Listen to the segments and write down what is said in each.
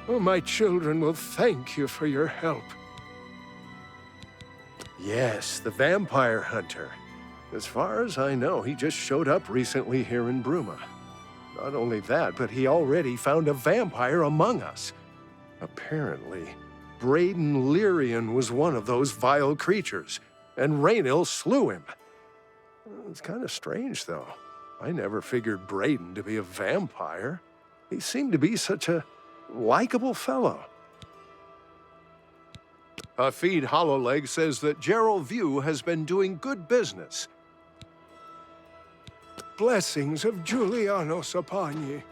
Oh, my children will thank you for your help. Yes, the vampire hunter. As far as I know, he just showed up recently here in Bruma. Not only that, but he already found a vampire among us. Apparently, Braden Lyrian was one of those vile creatures, and Raynil slew him. It's kind of strange, though. I never figured Braden to be a vampire. He seemed to be such a likable fellow. Hafid Hollowleg says that Gerald View has been doing good business. Blessings of Julianos upon ye.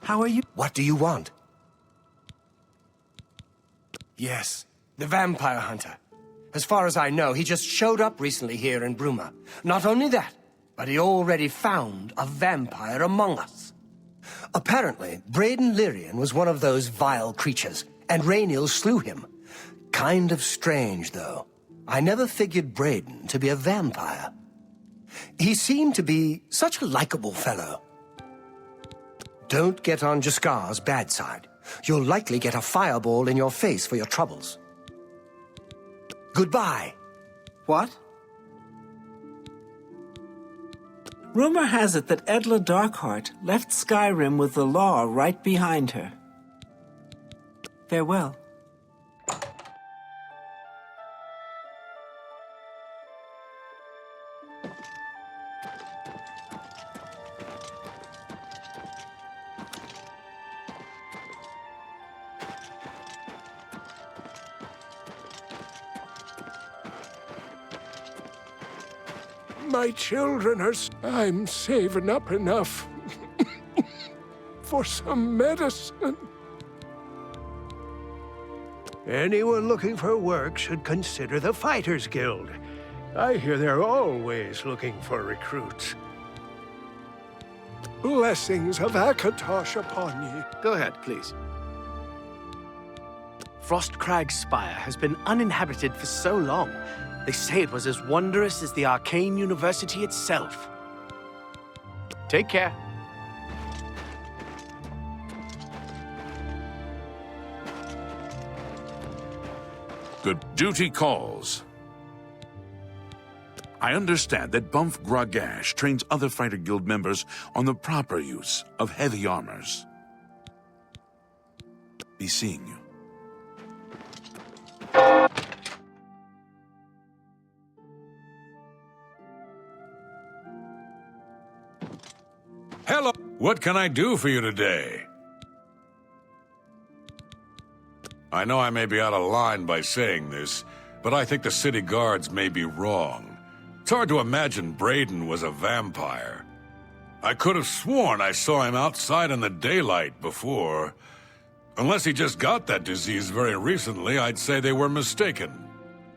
How are you? What do you want? Yes, the vampire hunter. As far as I know, he just showed up recently here in Bruma. Not only that, but he already found a vampire among us. Apparently, Braden Lyrian was one of those vile creatures, and Raynil slew him. Kind of strange, though. I never figured Braden to be a vampire. He seemed to be such a likable fellow. Don't get on Jaskar's bad side. You'll likely get a fireball in your face for your troubles. Goodbye. What? Rumor has it that Edla Darkheart left Skyrim with the law right behind her. Farewell. My children are... I'm saving up enough for some medicine. Anyone looking for work should consider the Fighters Guild. I hear they're always looking for recruits. Blessings of Akatosh upon ye. Go ahead, please. Frostcrag's Spire has been uninhabited for so long. They say it was as wondrous as the Arcane University itself. Take care. The duty calls. I understand that Bumf Gragash trains other Fighter Guild members on the proper use of heavy armors. Be seeing you. Hello. What can I do for you today? I know I may be out of line by saying this, but I think the city guards may be wrong. It's hard to imagine Braden was a vampire. I could have sworn I saw him outside in the daylight before. Unless he just got that disease very recently, I'd say they were mistaken.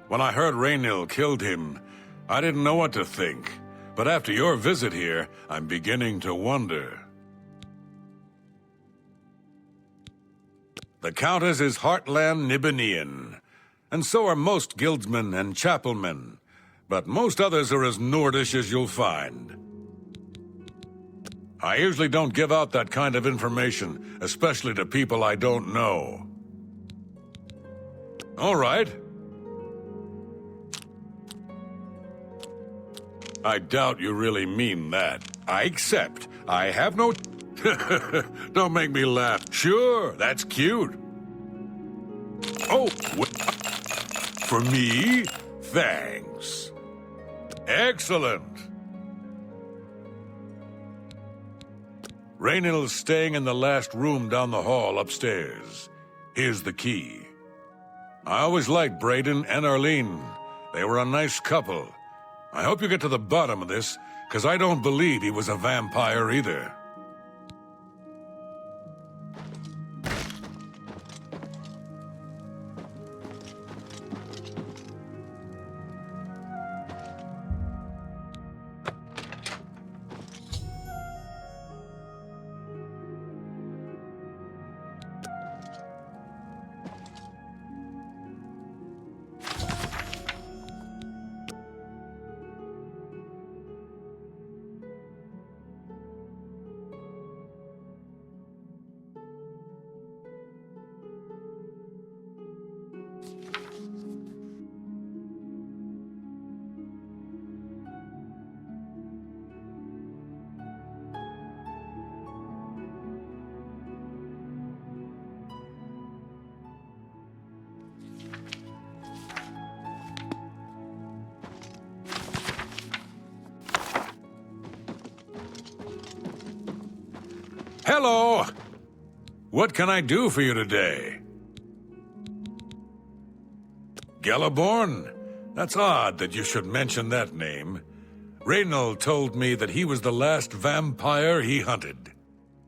When I heard Raynil killed him, I didn't know what to think. But after your visit here, I'm beginning to wonder. The Countess is Heartland Nibanian, and so are most guildsmen and chapelmen, but most others are as Nordish as you'll find. I usually don't give out that kind of information, especially to people I don't know. All right. I doubt you really mean that. I accept. I have no... Don't make me laugh. Sure, that's cute. Oh, for me? Thanks. Excellent. Raynil's staying in the last room down the hall upstairs. Here's the key. I always liked Braden and Arlene. They were a nice couple. I hope you get to the bottom of this, because I don't believe he was a vampire either. Hello! What can I do for you today? Galaborn? That's odd that you should mention that name. Reynald told me that he was the last vampire he hunted.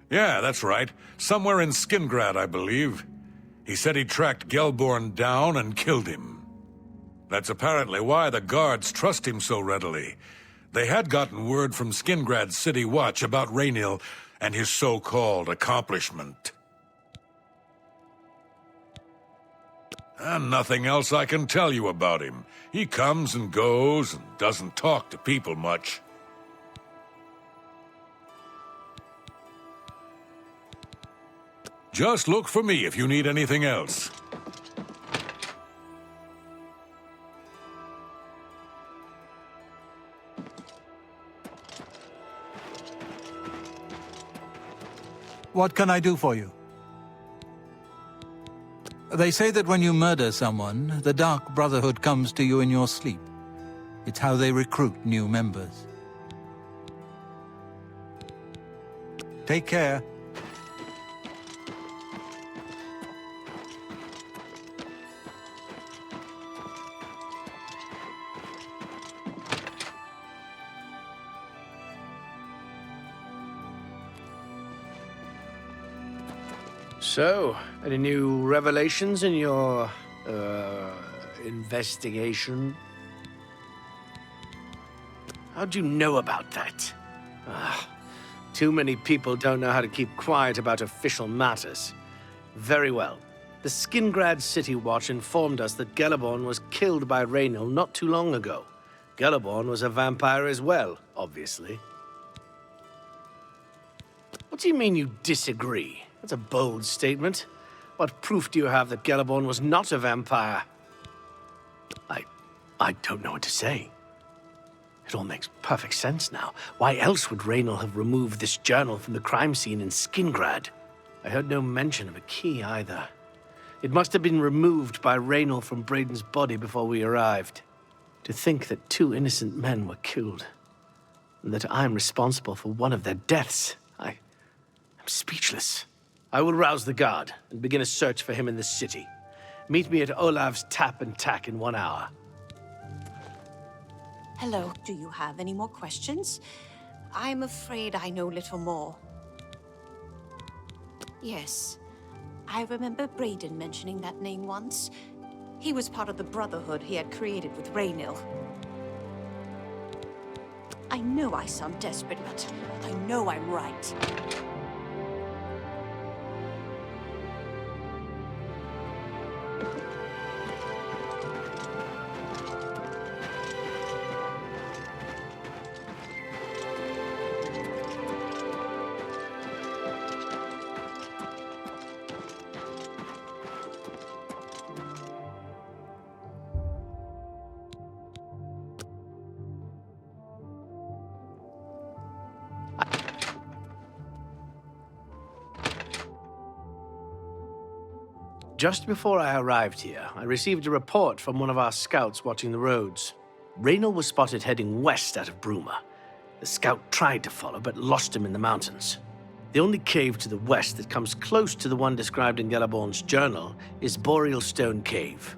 Yeah, that's right. Somewhere in Skingrad, I believe. He said he tracked Gelborn down and killed him. That's apparently why the guards trust him so readily. They had gotten word from Skingrad's City Watch about Raynil and his so-called accomplishment. And nothing else I can tell you about him. He comes and goes and doesn't talk to people much. Just look for me if you need anything else. What can I do for you? They say that when you murder someone, the Dark Brotherhood comes to you in your sleep. It's how they recruit new members. Take care. So, any new revelations in your, investigation? How'd you know about that? Too many people don't know how to keep quiet about official matters. Very well. The Skingrad City Watch informed us that Galaborn was killed by Raynil not too long ago. Galaborn was a vampire as well, obviously. What do you mean you disagree? That's a bold statement. What proof do you have that Galaborn was not a vampire? I don't know what to say. It all makes perfect sense now. Why else would Raynil have removed this journal from the crime scene in Skingrad? I heard no mention of a key either. It must have been removed by Raynil from Braden's body before we arrived. To think that 2 innocent men were killed, and that I'm responsible for one of their deaths, I'm speechless. I will rouse the guard and begin a search for him in the city. Meet me at Olav's Tap and Tack in 1 hour. Hello, do you have any more questions? I'm afraid I know little more. Yes, I remember Braden mentioning that name once. He was part of the Brotherhood he had created with Raynil. I know I sound desperate, but I know I'm right. Just before I arrived here, I received a report from one of our scouts watching the roads. Raynil was spotted heading west out of Bruma. The scout tried to follow, but lost him in the mountains. The only cave to the west that comes close to the one described in Galaborn's journal is Boreal Stone Cave.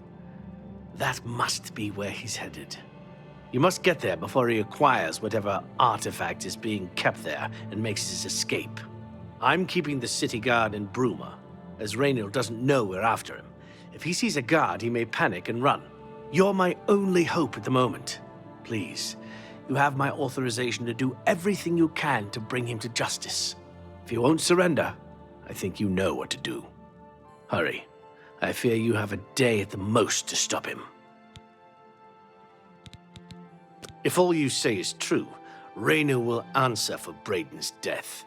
That must be where he's headed. You must get there before he acquires whatever artifact is being kept there and makes his escape. I'm keeping the city guard in Bruma, as Raynil doesn't know we're after him. If he sees a guard, he may panic and run. You're my only hope at the moment. Please, you have my authorization to do everything you can to bring him to justice. If he won't surrender, I think you know what to do. Hurry. I fear you have a day at the most to stop him. If all you say is true, Raynil will answer for Braden's death.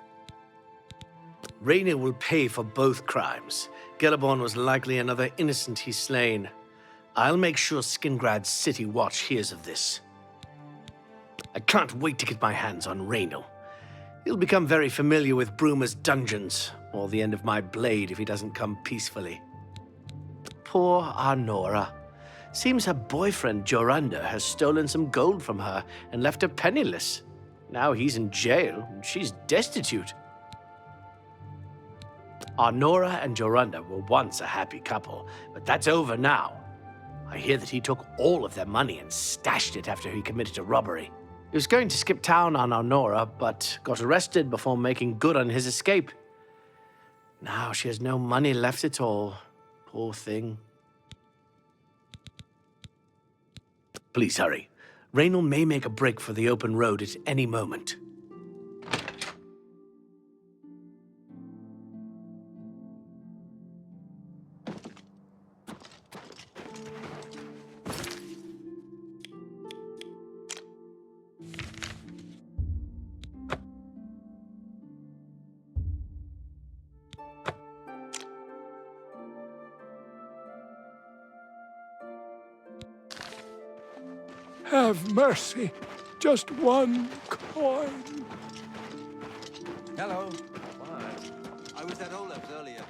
Raynil will pay for both crimes. Galaborn was likely another innocent he's slain. I'll make sure Skingrad's City Watch hears of this. I can't wait to get my hands on Raynil. He'll become very familiar with Bruma's dungeons, or the end of my blade if he doesn't come peacefully. Poor Arnora. Seems her boyfriend, Jorunda, has stolen some gold from her and left her penniless. Now he's in jail, and she's destitute. Arnora and Jorunda were once a happy couple, but that's over now. I hear that he took all of their money and stashed it after he committed a robbery. He was going to skip town on Arnora, but got arrested before making good on his escape. Now she has no money left at all. Poor thing. Please hurry. Raynal may make a break for the open road at any moment. Have mercy. Just one coin. Hello. I was at Olaf's earlier.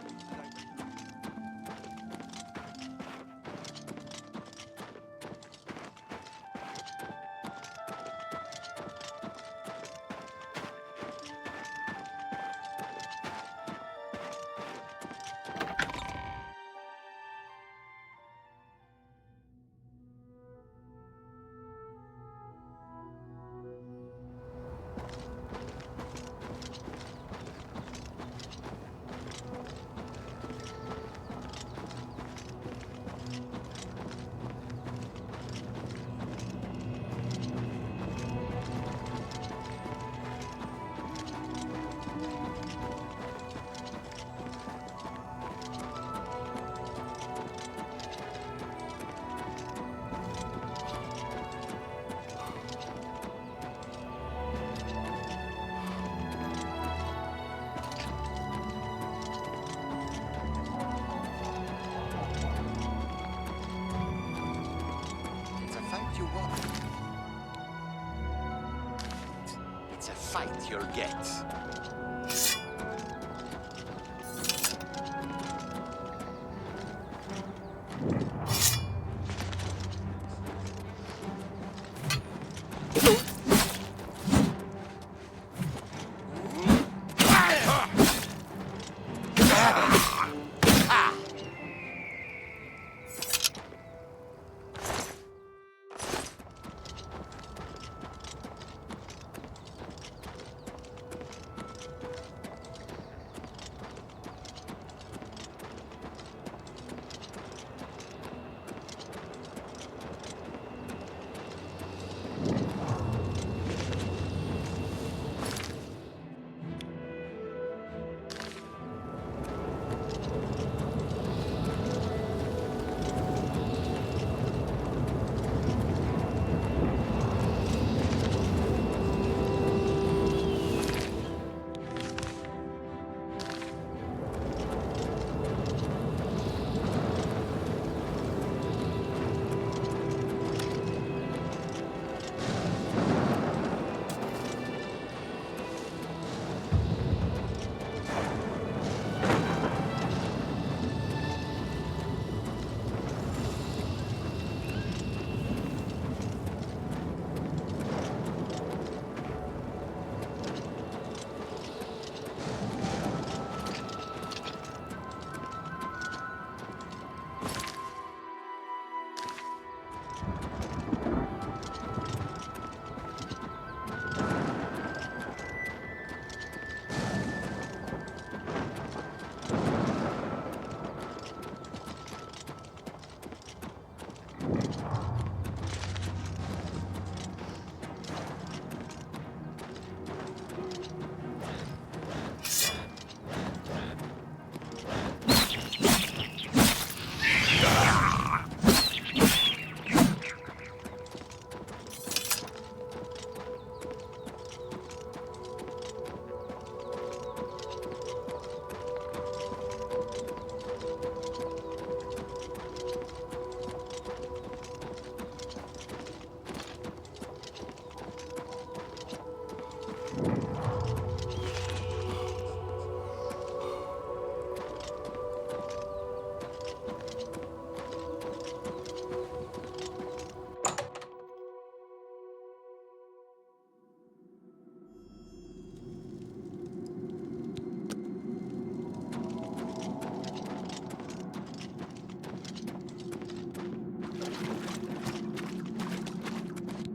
It's a fight you'll get.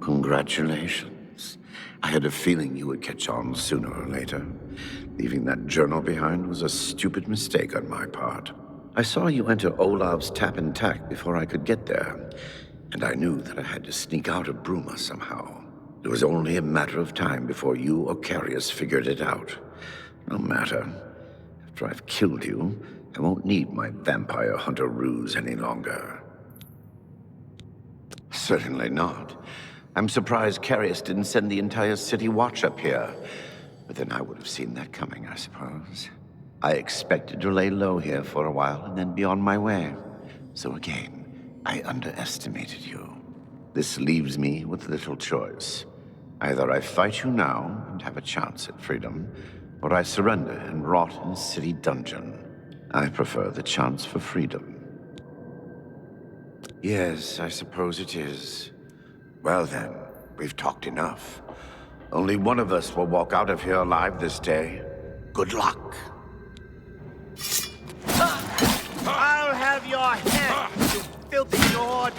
Congratulations. I had a feeling you would catch on sooner or later. Leaving that journal behind was a stupid mistake on my part. I saw you enter Olav's tap and tack before I could get there, and I knew that I had to sneak out of Bruma somehow. It was only a matter of time before you or Carius figured it out. No matter. After I've killed you, I won't need my vampire hunter ruse any longer. Certainly not. I'm surprised Carius didn't send the entire city watch up here. But then I would have seen that coming, I suppose. I expected to lay low here for a while and then be on my way. So again, I underestimated you. This leaves me with little choice. Either I fight you now and have a chance at freedom, or I surrender and rot in a city dungeon. I prefer the chance for freedom. Yes, I suppose it is. Well then, we've talked enough. Only one of us will walk out of here alive this day. Good luck. I'll have your head, you filthy lord!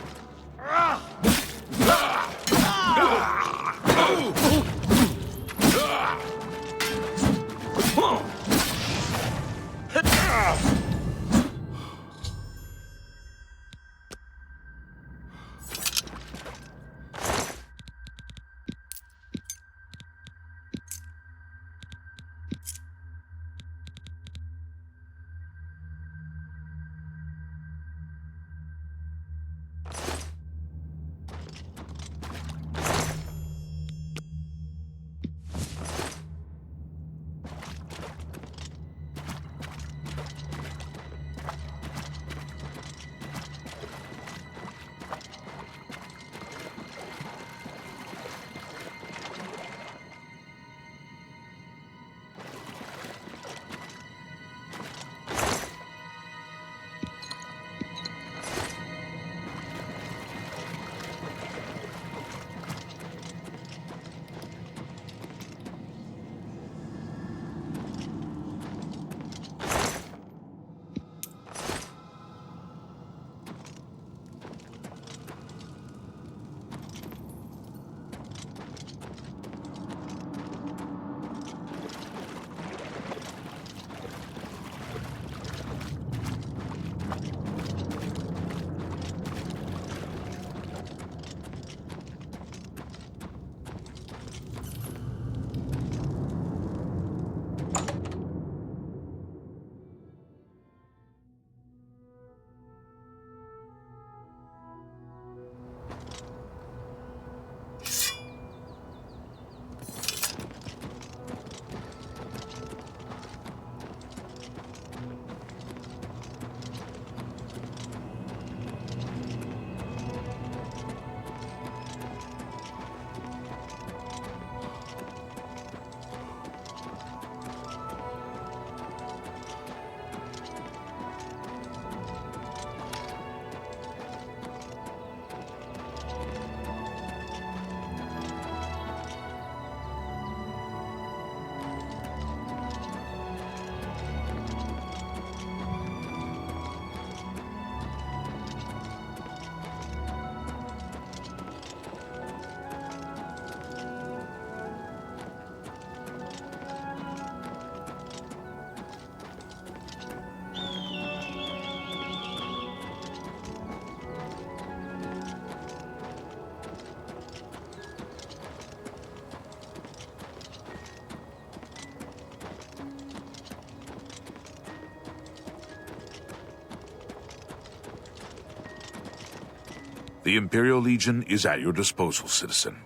The Imperial Legion is at your disposal, citizen.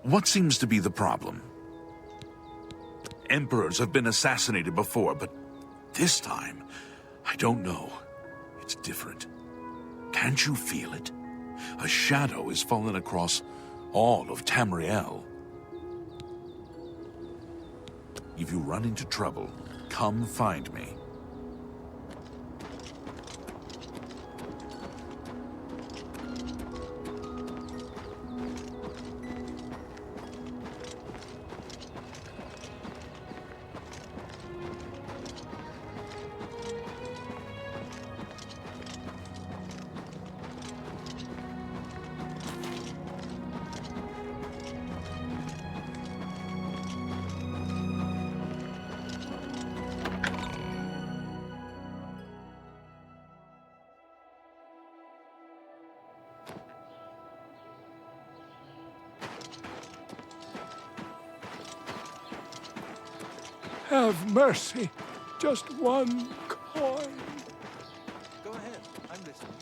What seems to be the problem? Emperors have been assassinated before, but this time, I don't know. It's different. Can't you feel it? A shadow has fallen across all of Tamriel. If you run into trouble, come find me. have mercy. Just one coin. Go ahead, I'm listening.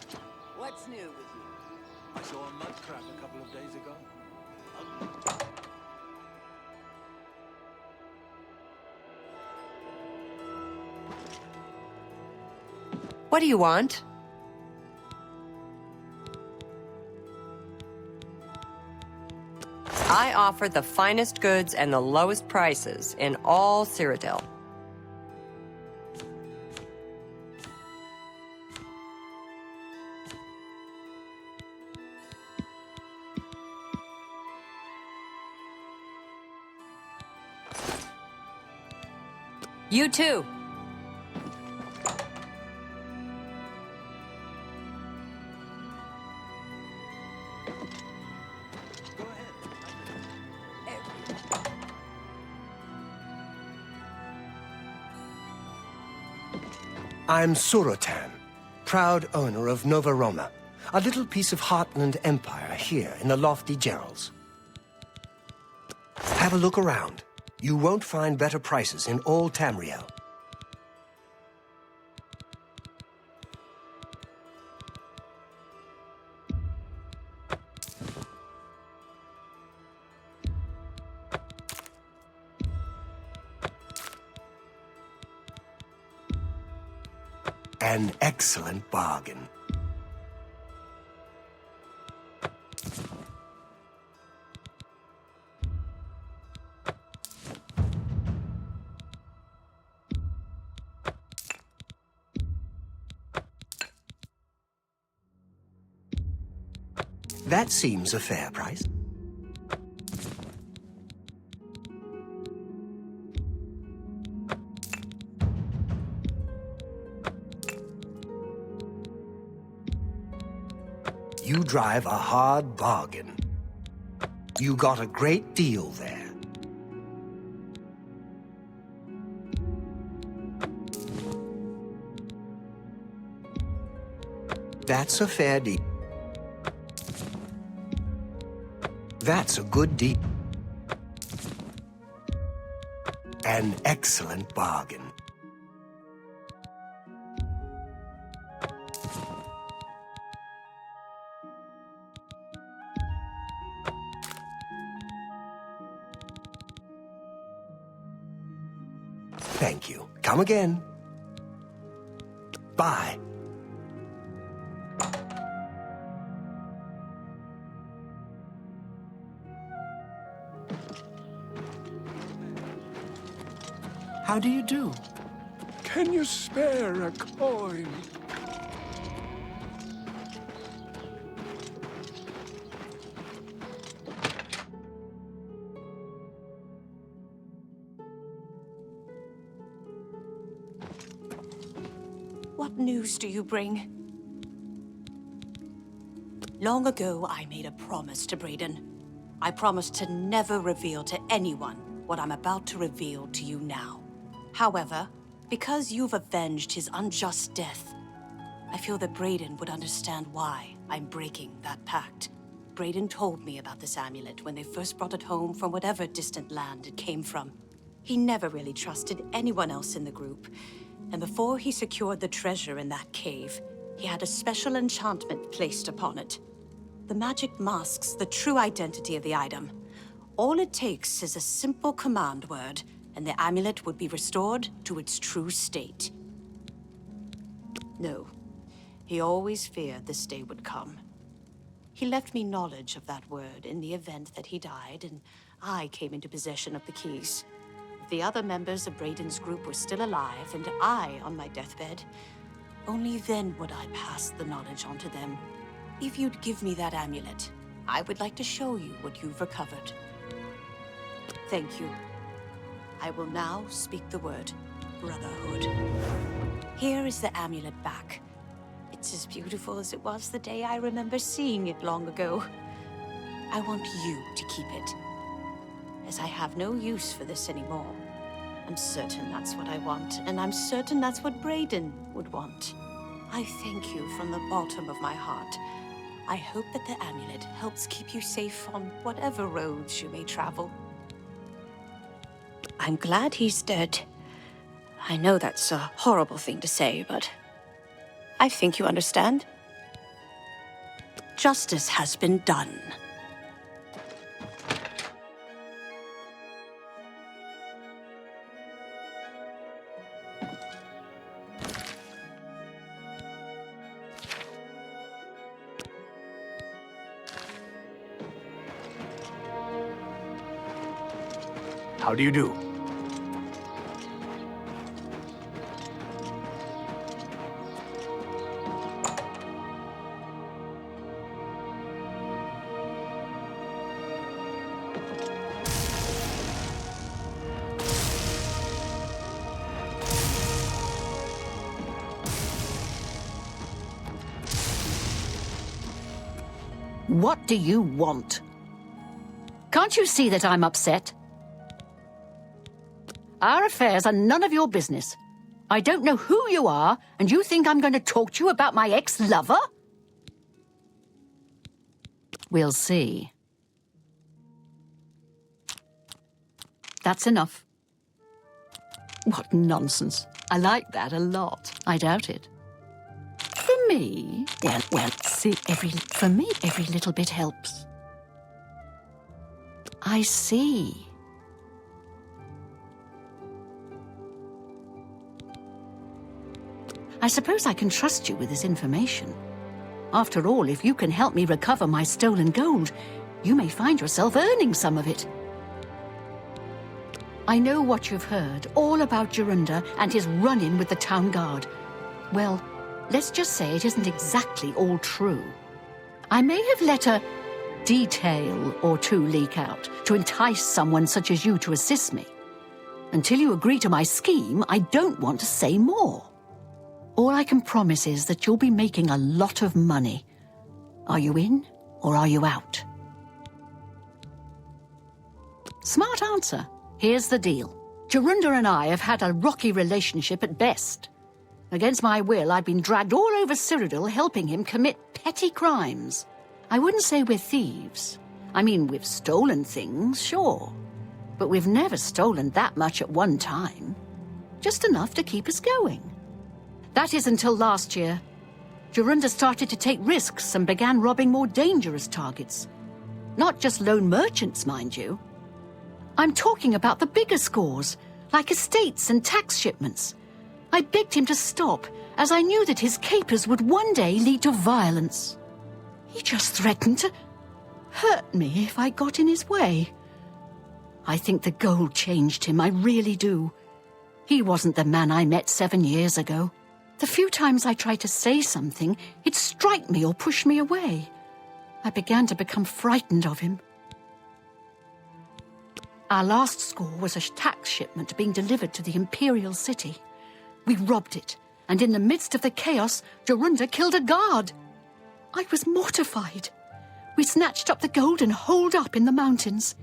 What's new with you? I saw a mud crab a couple of days ago. What do you want? I offer the finest goods and the lowest prices in all Cyrodiil. You too. I'm Surotan, proud owner of Nova Roma, a little piece of Heartland Empire here in the lofty Gerals. Have a look around. You won't find better prices in all Tamriel. An excellent bargain. That seems a fair price. You drive a hard bargain. You got a great deal there. That's a fair deal. That's a good deal. An excellent bargain. Thank you. Come again. Bye. How do you do? Can you spare a coin? What news do you bring? Long ago, I made a promise to Brayden. I promised to never reveal to anyone what I'm about to reveal to you now. However, because you've avenged his unjust death, I feel that Brayden would understand why I'm breaking that pact. Brayden told me about this amulet when they first brought it home from whatever distant land it came from. He never really trusted anyone else in the group, and before he secured the treasure in that cave, he had a special enchantment placed upon it. The magic masks the true identity of the item. All it takes is a simple command word, and the amulet would be restored to its true state. No, he always feared this day would come. He left me knowledge of that word in the event that he died, and I came into possession of the keys. If the other members of Brayden's group were still alive, and I on my deathbed, only then would I pass the knowledge on to them. If you'd give me that amulet, I would like to show you what you've recovered. Thank you. I will now speak the word Brotherhood. Here is the amulet back. It's as beautiful as it was the day I remember seeing it long ago. I want you to keep it, as I have no use for this anymore. I'm certain that's what I want, and I'm certain that's what Brayden would want. I thank you from the bottom of my heart. I hope that the amulet helps keep you safe on whatever roads you may travel. I'm glad he's dead. I know that's a horrible thing to say, but I think you understand. Justice has been done. How do you do? What do you want? Can't you see that I'm upset? Our affairs are none of your business. I don't know who you are, and you think I'm going to talk to you about my ex-lover? We'll see. That's enough. What nonsense. I like that a lot. I doubt it. For me, well, see, for me, every little bit helps. I see. I suppose I can trust you with this information. After all, if you can help me recover my stolen gold, you may find yourself earning some of it. I know what you've heard, all about Jorunda and his run-in with the town guard. Well, let's just say it isn't exactly all true. I may have let a detail or two leak out to entice someone such as you to assist me. Until you agree to my scheme, I don't want to say more. All I can promise is that you'll be making a lot of money. Are you in or are you out? Smart answer. Here's the deal. Jorunda and I have had a rocky relationship at best. Against my will, I've been dragged all over Cyrodiil helping him commit petty crimes. I wouldn't say we're thieves. I mean, we've stolen things, sure. But we've never stolen that much at one time. Just enough to keep us going. That is until last year. Jorunda started to take risks and began robbing more dangerous targets. Not just lone merchants, mind you. I'm talking about the bigger scores, like estates and tax shipments. I begged him to stop, as I knew that his capers would one day lead to violence. He just threatened to hurt me if I got in his way. I think the gold changed him, I really do. He wasn't the man I met 7 years ago. The few times I tried to say something, he'd strike me or push me away. I began to become frightened of him. Our last score was a tax shipment being delivered to the Imperial City. We robbed it, and in the midst of the chaos, Jorunda killed a guard. I was mortified. We snatched up the gold and holed up in the mountains.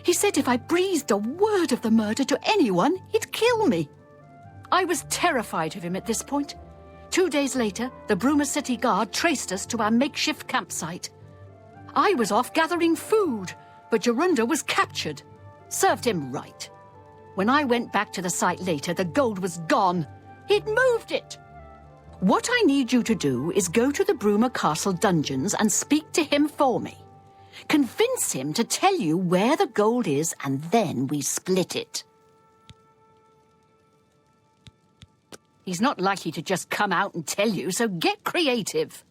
He said if I breathed a word of the murder to anyone, he'd kill me. I was terrified of him at this point. 2 days later, the Bruma City Guard traced us to our makeshift campsite. I was off gathering food, but Jorunda was captured. Served him right. When I went back to the site later, the gold was gone. He'd moved it. What I need you to do is go to the Bruma Castle dungeons and speak to him for me. Convince him to tell you where the gold is, and then we split it. He's not likely to just come out and tell you, so get creative.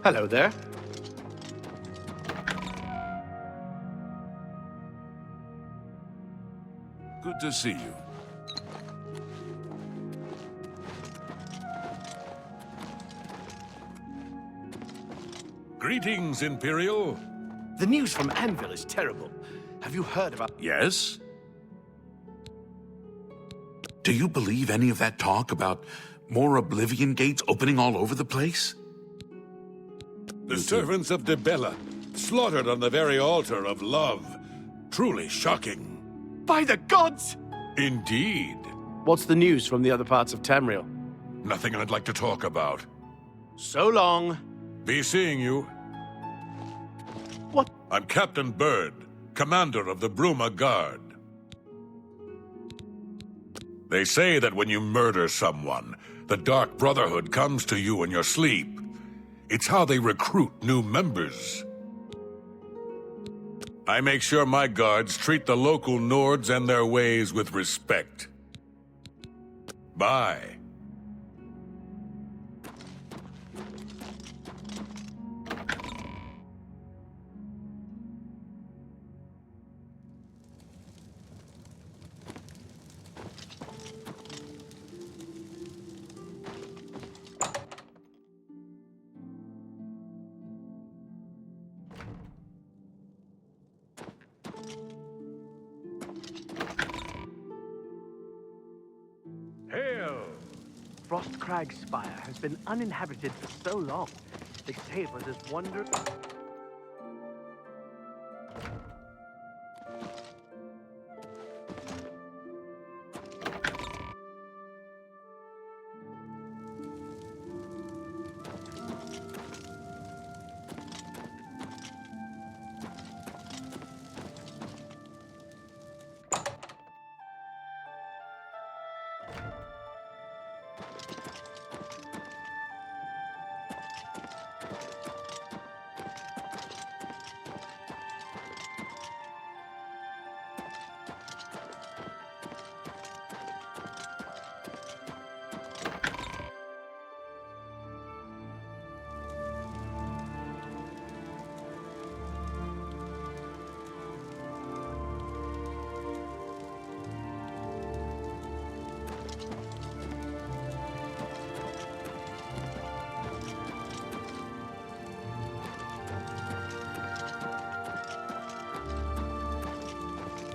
Hello there. Good to see you. Greetings, Imperial. The news from Anvil is terrible. Have you heard about... Yes? Do you believe any of that talk about more Oblivion gates opening all over the place? The servants of Dibella, slaughtered on the very altar of love. Truly shocking. By the gods! Indeed. What's the news from the other parts of Tamriel? Nothing I'd like to talk about. So long. Be seeing you. What? I'm Captain Bird, commander of the Bruma Guard. They say that when you murder someone, the Dark Brotherhood comes to you in your sleep. It's how they recruit new members. I make sure my guards treat the local Nords and their ways with respect. Bye. Hail! Frostcrag Spire has been uninhabited for so long. They say it was as wonderful.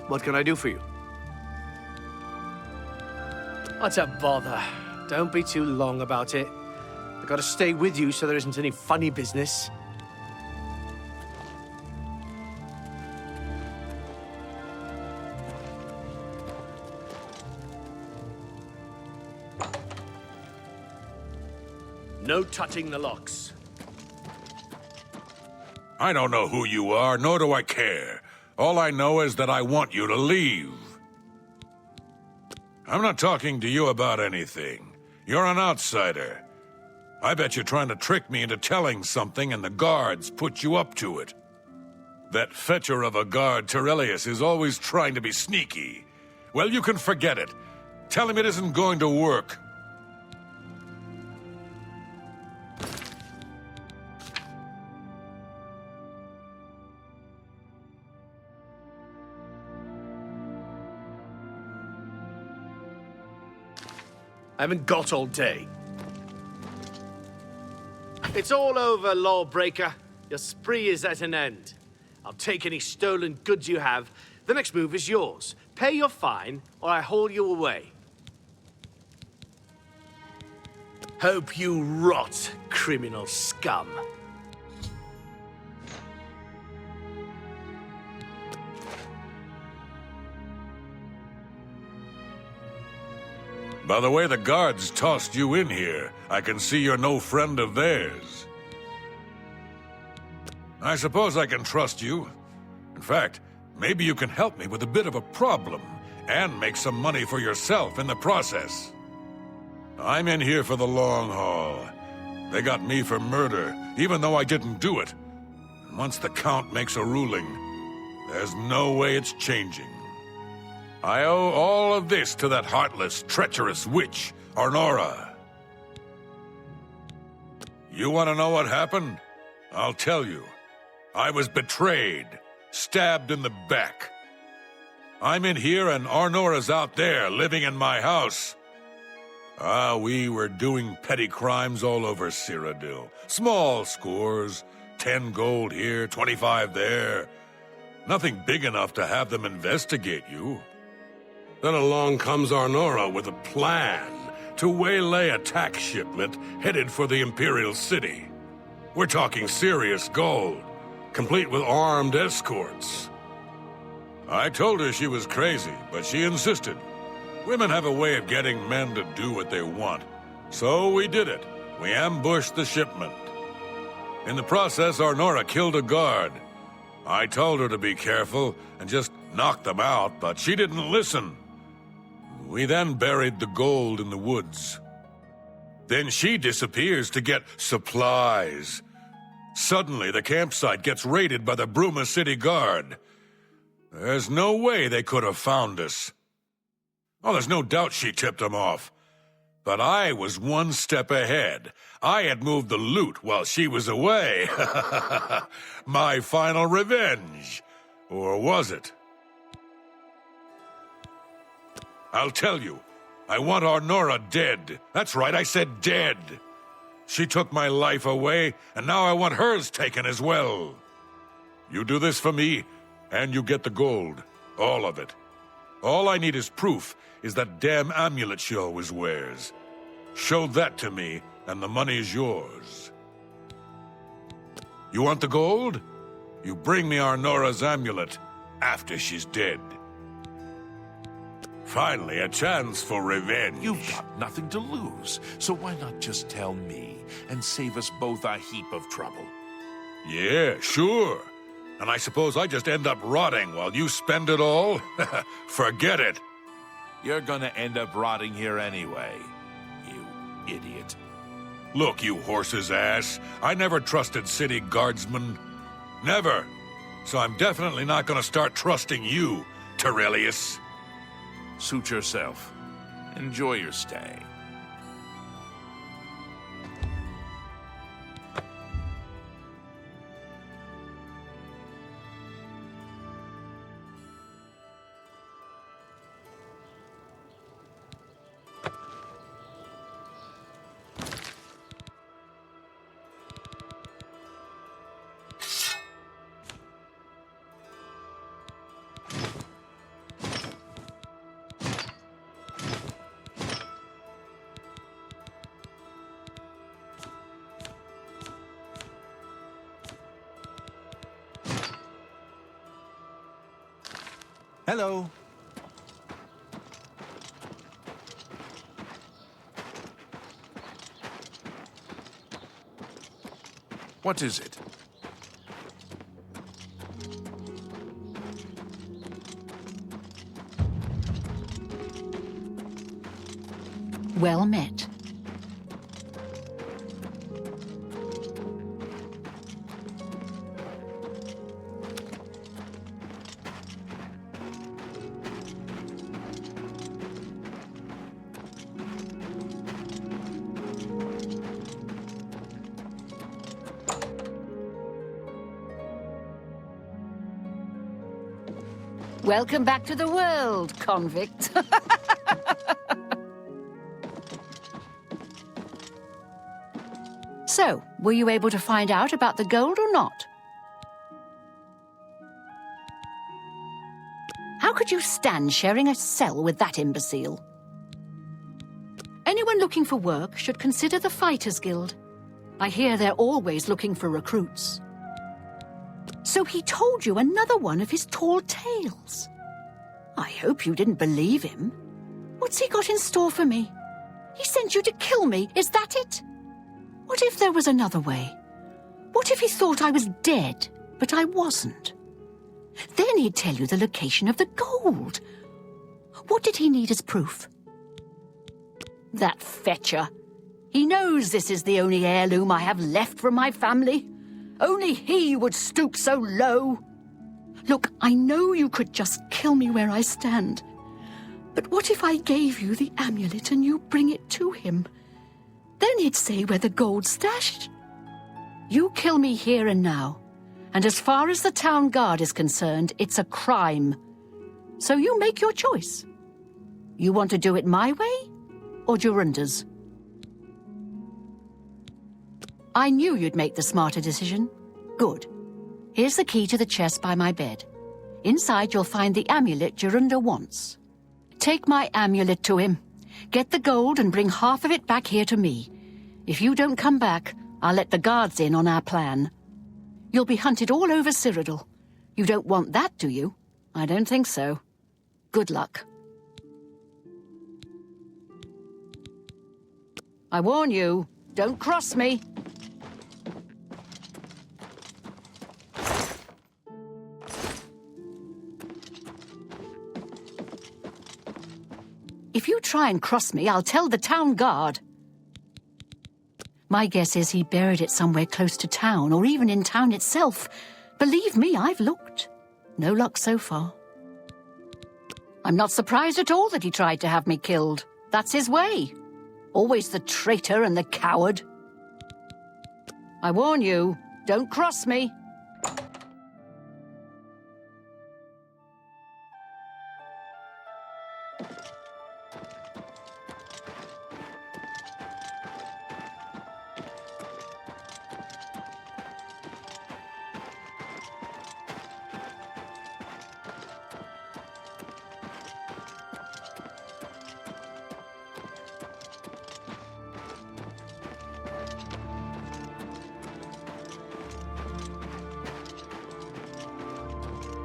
What can I do for you? What's a bother? Don't be too long about it. I gotta stay with you so there isn't any funny business. No touching the locks. I don't know who you are, nor do I care. All I know is that I want you to leave. I'm not talking to you about anything. You're an outsider. I bet you're trying to trick me into telling something and the guards put you up to it. That fetcher of a guard, Terelius, is always trying to be sneaky. Well, you can forget it. Tell him it isn't going to work. I haven't got all day. It's all over, lawbreaker. Your spree is at an end. I'll take any stolen goods you have. The next move is yours. Pay your fine, or I haul you away. Hope you rot, criminal scum. By the way the guards tossed you in here, I can see you're no friend of theirs. I suppose I can trust you. In fact, maybe you can help me with a bit of a problem, and make some money for yourself in the process. I'm in here for the long haul. They got me for murder, even though I didn't do it. And once the Count makes a ruling, there's no way it's changing. I owe all of this to that heartless, treacherous witch, Arnora. You want to know what happened? I'll tell you. I was betrayed, stabbed in the back. I'm in here and Arnora's out there, living in my house. We were doing petty crimes all over Cyrodiil. Small scores, 10 gold here, 25 there. Nothing big enough to have them investigate you. Then along comes Arnora with a plan to waylay a tax shipment headed for the Imperial City. We're talking serious gold, complete with armed escorts. I told her she was crazy, but she insisted. Women have a way of getting men to do what they want. So we did it. We ambushed the shipment. In the process, Arnora killed a guard. I told her to be careful and just knock them out, but she didn't listen. We then buried the gold in the woods. Then she disappears to get supplies. Suddenly, the campsite gets raided by the Bruma City Guard. There's no way they could have found us. Oh, there's no doubt she tipped them off. But I was one step ahead. I had moved the loot while she was away. My final revenge. Or was it? I'll tell you. I want Arnora dead. That's right, I said dead. She took my life away, and now I want hers taken as well. You do this for me, and you get the gold. All of it. All I need is proof is that damn amulet she always wears. Show that to me, and the money's yours. You want the gold? You bring me Arnora's amulet after she's dead. Finally, a chance for revenge. You've got nothing to lose, so why not just tell me and save us both a heap of trouble? Yeah, sure. And I suppose I just end up rotting while you spend it all? Forget it. You're gonna end up rotting here anyway, you idiot. Look, you horse's ass. I never trusted city guardsmen. Never. So I'm definitely not gonna start trusting you, Terrelius. Suit yourself. Enjoy your stay. Hello. What is it? Well met. Welcome back to the world, convict. So, were you able to find out about the gold or not? How could you stand sharing a cell with that imbecile? Anyone looking for work should consider the Fighters Guild. I hear they're always looking for recruits. So he told you another one of his tall tales. I hope you didn't believe him. What's he got in store for me? He sent you to kill me, is that it? What if there was another way? What if he thought I was dead, but I wasn't? Then he'd tell you the location of the gold. What did he need as proof? That fetcher. He knows this is the only heirloom I have left from my family. Only he would stoop so low. Look, I know you could just kill me where I stand. But what if I gave you the amulet and you bring it to him? Then he'd say where the gold's stashed. You kill me here and now, and as far as the town guard is concerned, it's a crime. So you make your choice. You want to do it my way, or Jorunda's? I knew you'd make the smarter decision. Good. Here's the key to the chest by my bed. Inside you'll find the amulet Jorunda wants. Take my amulet to him. Get the gold and bring half of it back here to me. If you don't come back, I'll let the guards in on our plan. You'll be hunted all over Cyrodiil. You don't want that, do you? I don't think so. Good luck. I warn you, don't cross me. If you try and cross me, I'll tell the town guard. My guess is he buried it somewhere close to town, or even in town itself. Believe me, I've looked. No luck so far. I'm not surprised at all that he tried to have me killed. That's his way. Always the traitor and the coward. I warn you, don't cross me.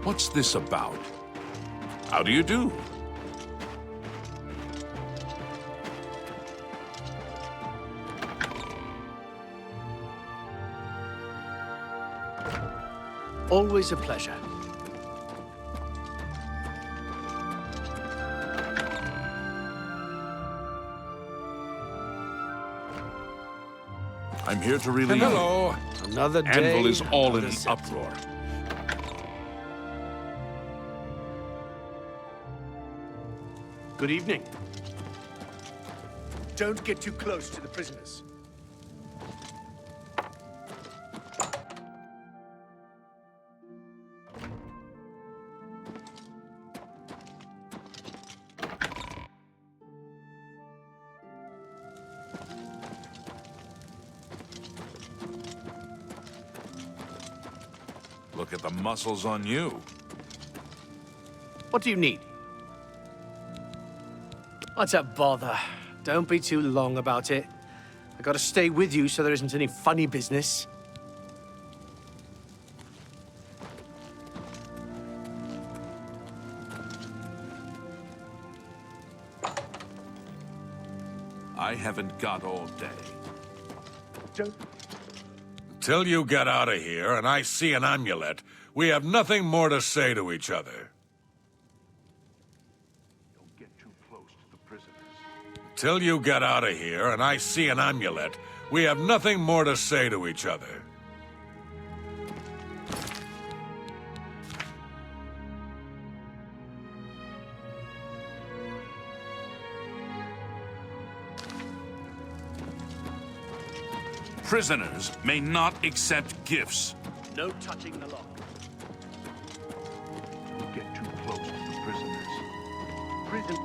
What's this about? How do you do? Always a pleasure. I'm here to relieve Hello. you. Another day. Anvil is all in another an set. uproar. Good evening. Don't get too close to the prisoners. Look at the muscles on you. What do you need? What's a bother? Don't be too long about it. I gotta stay with you so there isn't any funny business. I haven't got all day. Don't. Till you get out of here and I see an amulet, we have nothing more to say to each other. Don't get too close to the prisoners. Till you get out of here and I see an amulet, we have nothing more to say to each other. Prisoners may not accept gifts. No touching the lock. Don't get too close to the prisoners. Prison.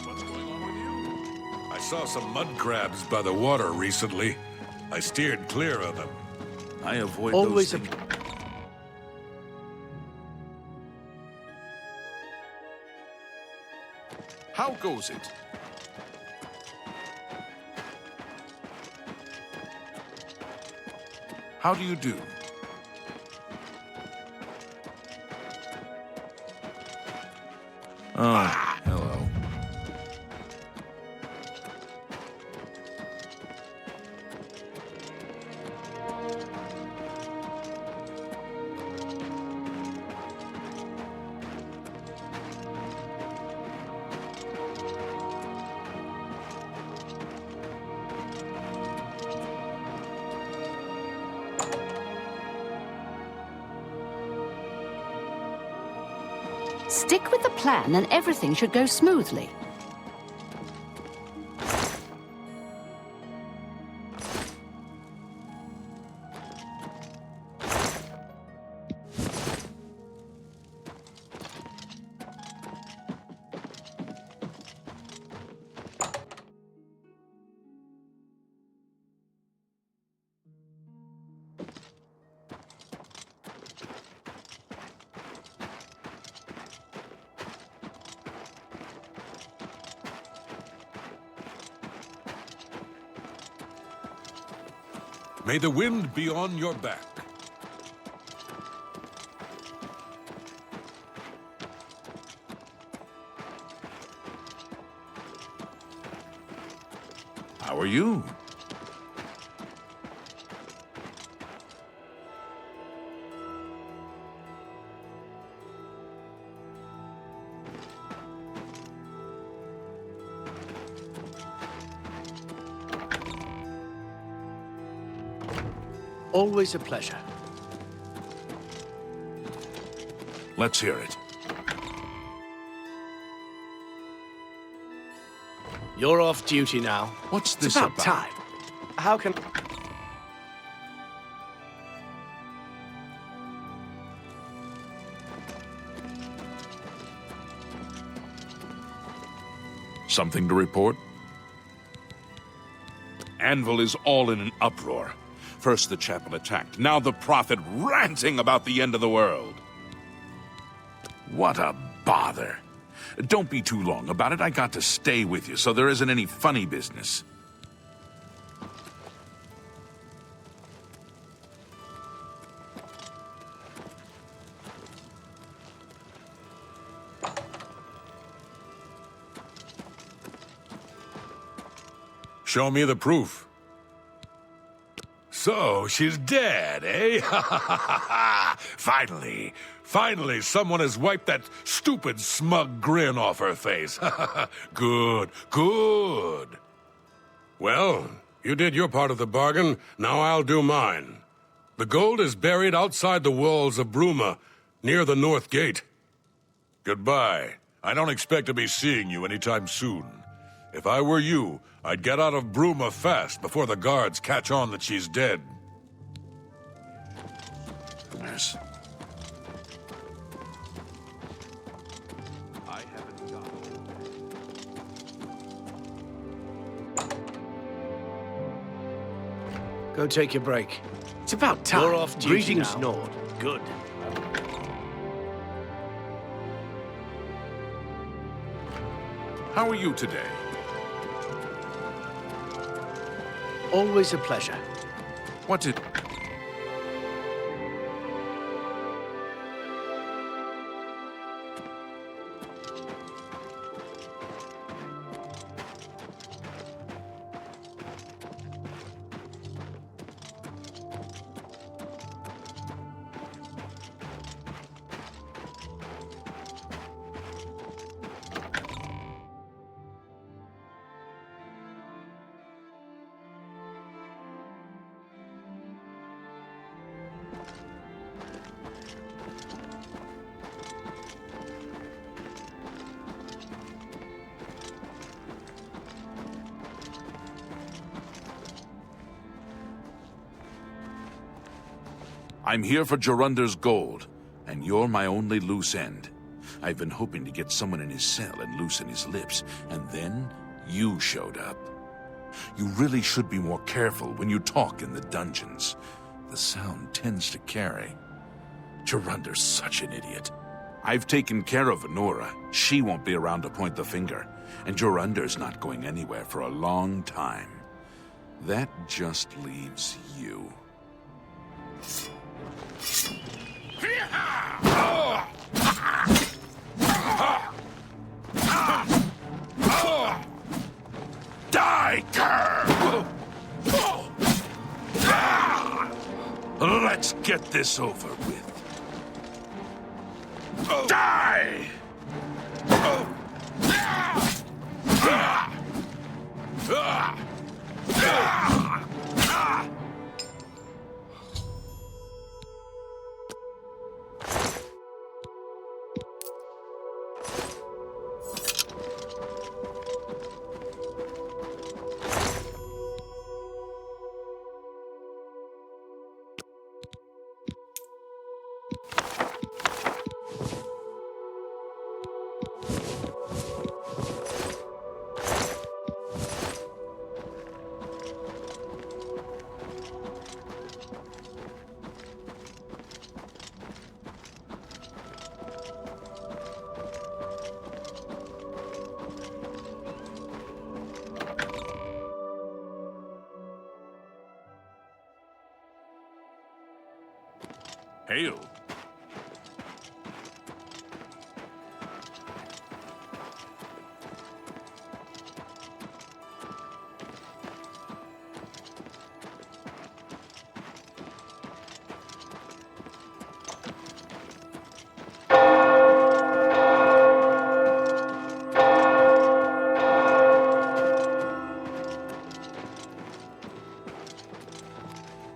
What's going on with you? I saw some mud crabs by the water recently. I steered clear of them. I avoid Always those a... things. How goes it? How do you do? Oh, hello. Stick with the plan and everything should go smoothly. May the wind be on your back. How are you? Always a pleasure. Let's hear it. You're off duty now. What's this It's about about? time. How can... Something to report? Anvil is all in an uproar. First the chapel attacked, now the prophet ranting about the end of the world. What a bother. Don't be too long about it. I got to stay with you, so there isn't any funny business. Show me the proof. So, she's dead, eh? Finally, someone has wiped that stupid, smug grin off her face. Good. Well, you did your part of the bargain, now I'll do mine. The gold is buried outside the walls of Bruma, near the North Gate. Goodbye. I don't expect to be seeing you anytime soon. If I were you, I'd get out of Bruma fast before the guards catch on that she's dead. Yes. Go take your break. It's about time. You're off duty Greetings, now. Nord. Good. How are you today? Always a pleasure. What's it? I'm here for Jorunder's gold, and you're my only loose end. I've been hoping to get someone in his cell and loosen his lips, and then you showed up. You really should be more careful when you talk in the dungeons. The sound tends to carry. Jorunder's such an idiot. I've taken care of Venora. She won't be around to point the finger, and Jorunder's not going anywhere for a long time. That just leaves you. Die, cur! Let's get this over with. Die! Hail.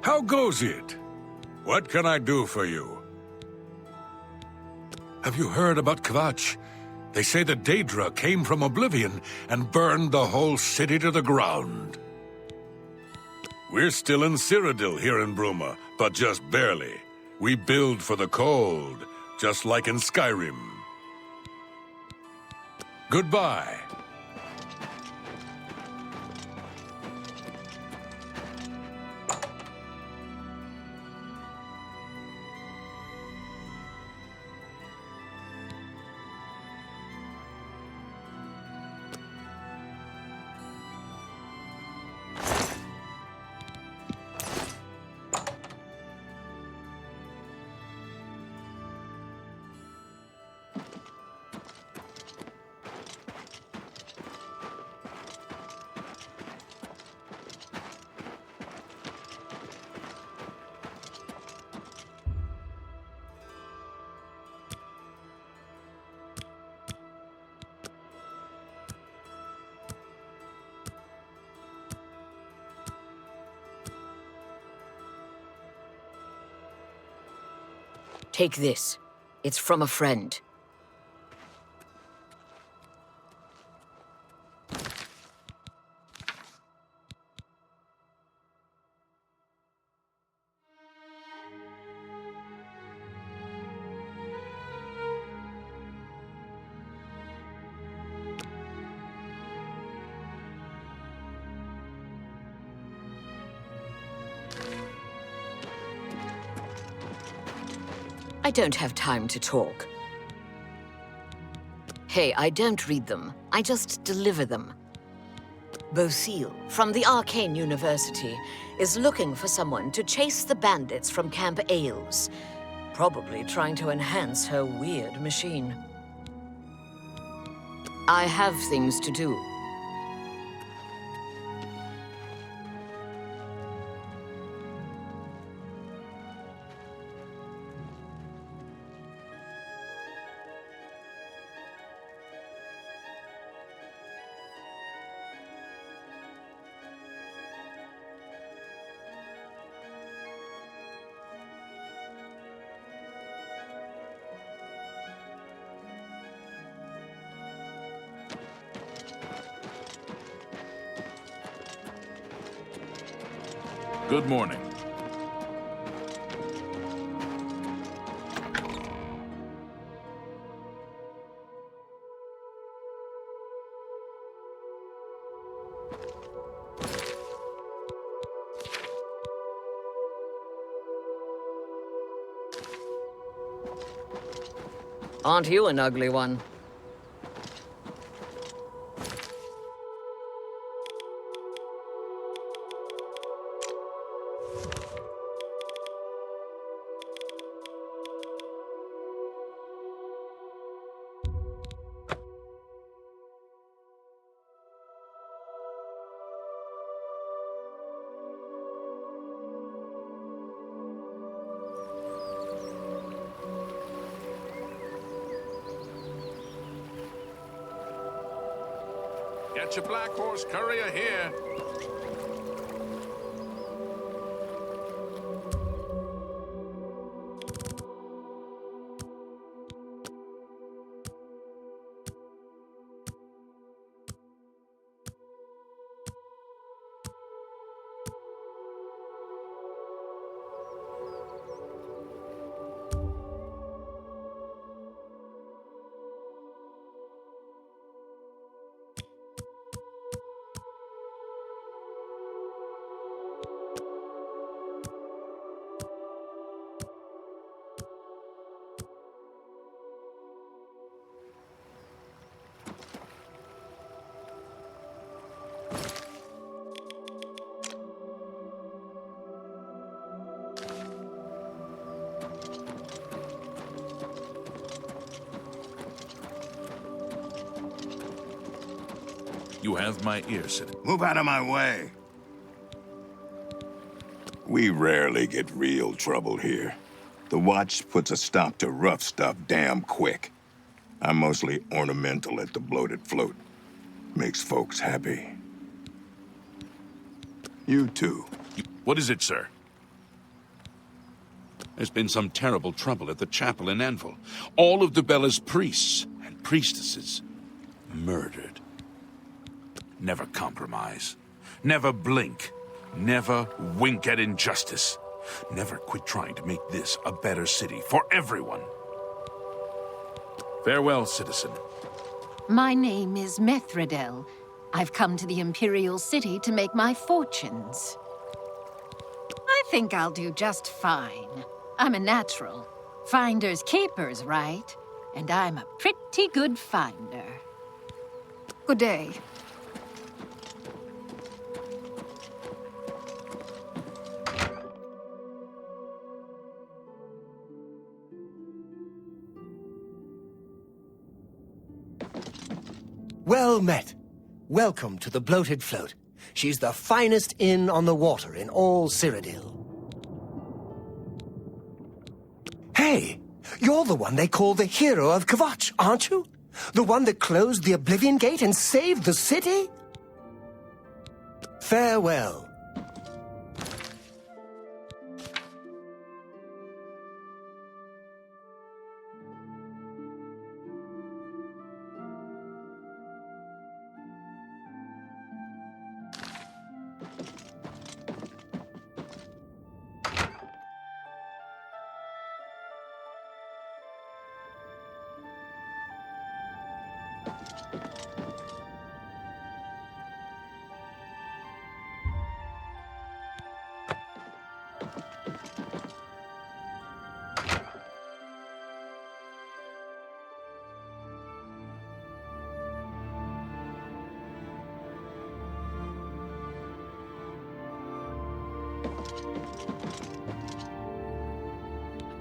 How goes it? What can I do for you? Have you heard about Kvatch? They say the Daedra came from Oblivion and burned the whole city to the ground. We're still in Cyrodiil here in Bruma, but just barely. We build for the cold, just like in Skyrim. Goodbye. Take this. It's from a friend. I don't have time to talk. Hey, I don't read them. I just deliver them. Bocille, from the Arcane University, is looking for someone to chase the bandits from Camp Ailes. Probably trying to enhance her weird machine. I have things to do. Good morning. Aren't you an ugly one? Get your black horse courier here. You have my ear, citizen. Move out of my way. We rarely get real trouble here. The Watch puts a stop to rough stuff damn quick. I'm mostly ornamental at the bloated float. Makes folks happy. You too. What is it, sir? There's been some terrible trouble at the chapel in Anvil. All of Bella's priests and priestesses murdered. Never compromise. Never blink. Never wink at injustice. Never quit trying to make this a better city for everyone. Farewell, citizen. My name is Methredel. I've come to the Imperial City to make my fortunes. I think I'll do just fine. I'm a natural. Finders keepers, right? And I'm a pretty good finder. Good day. Well met. Welcome to the Bloated Float. She's the finest inn on the water in all Cyrodiil. Hey, you're the one they call the hero of Kvatch, aren't you? The one that closed the Oblivion Gate and saved the city? Farewell.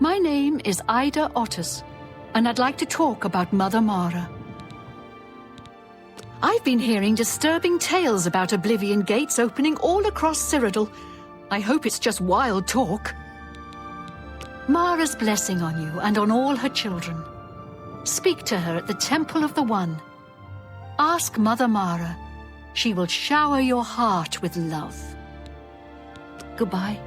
My name is Ida Otis, and I'd like to talk about Mother Mara. I've been hearing disturbing tales about Oblivion gates opening all across Cyrodiil. I hope it's just wild talk. Mara's blessing on you and on all her children. Speak to her at the Temple of the One. Ask Mother Mara. She will shower your heart with love. Goodbye.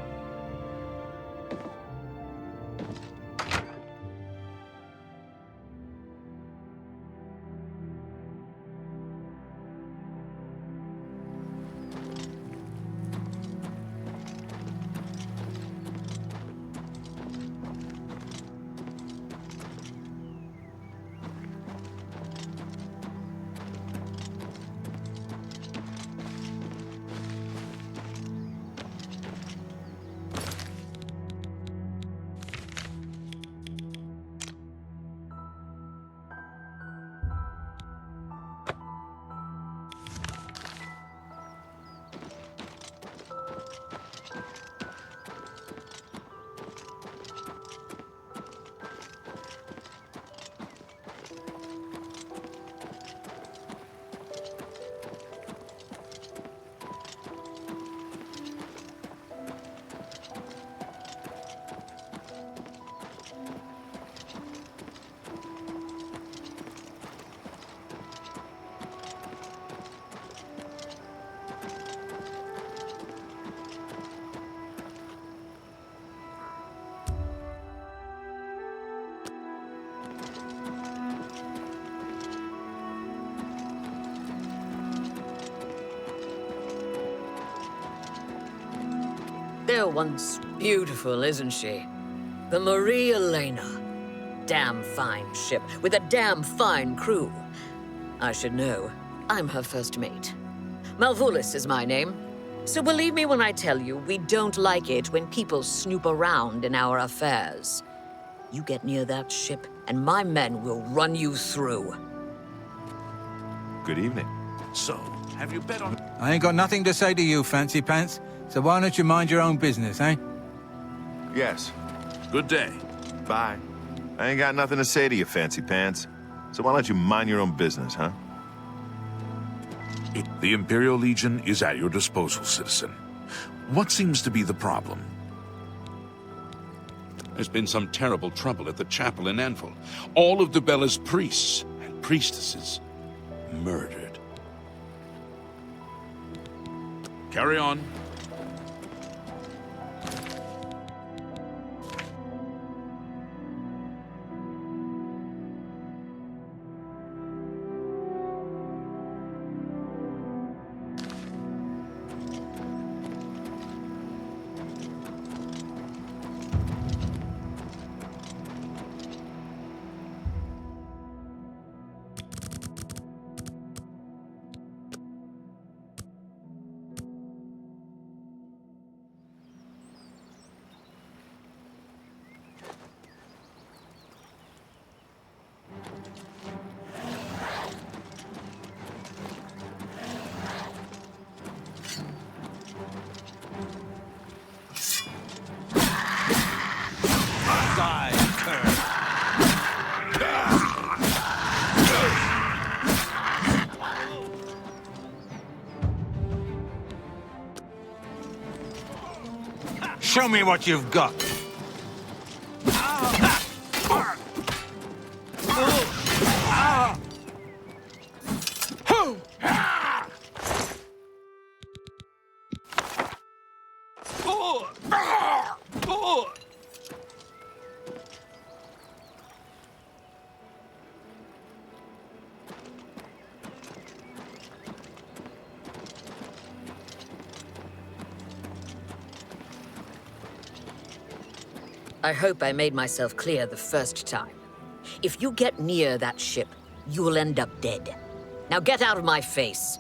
They're once beautiful, isn't she? The Marie Elena. Damn fine ship, with a damn fine crew. I should know. I'm her first mate. Malvulis is my name. So believe me when I tell you, we don't like it when people snoop around in our affairs. You get near that ship, and my men will run you through. Good evening. So, have you bet on... I ain't got nothing to say to you, Fancy Pants. So why don't you mind your own business, eh? Yes. Good day. Bye. I ain't got nothing to say to you, Fancy Pants. So why don't you mind your own business, huh? The Imperial Legion is at your disposal, citizen. What seems to be the problem? There's been some terrible trouble at the chapel in Anvil. All of Dubella's priests and priestesses murdered. Carry on. Show me what you've got. I hope I made myself clear the first time. If you get near that ship, you'll end up dead. Now get out of my face.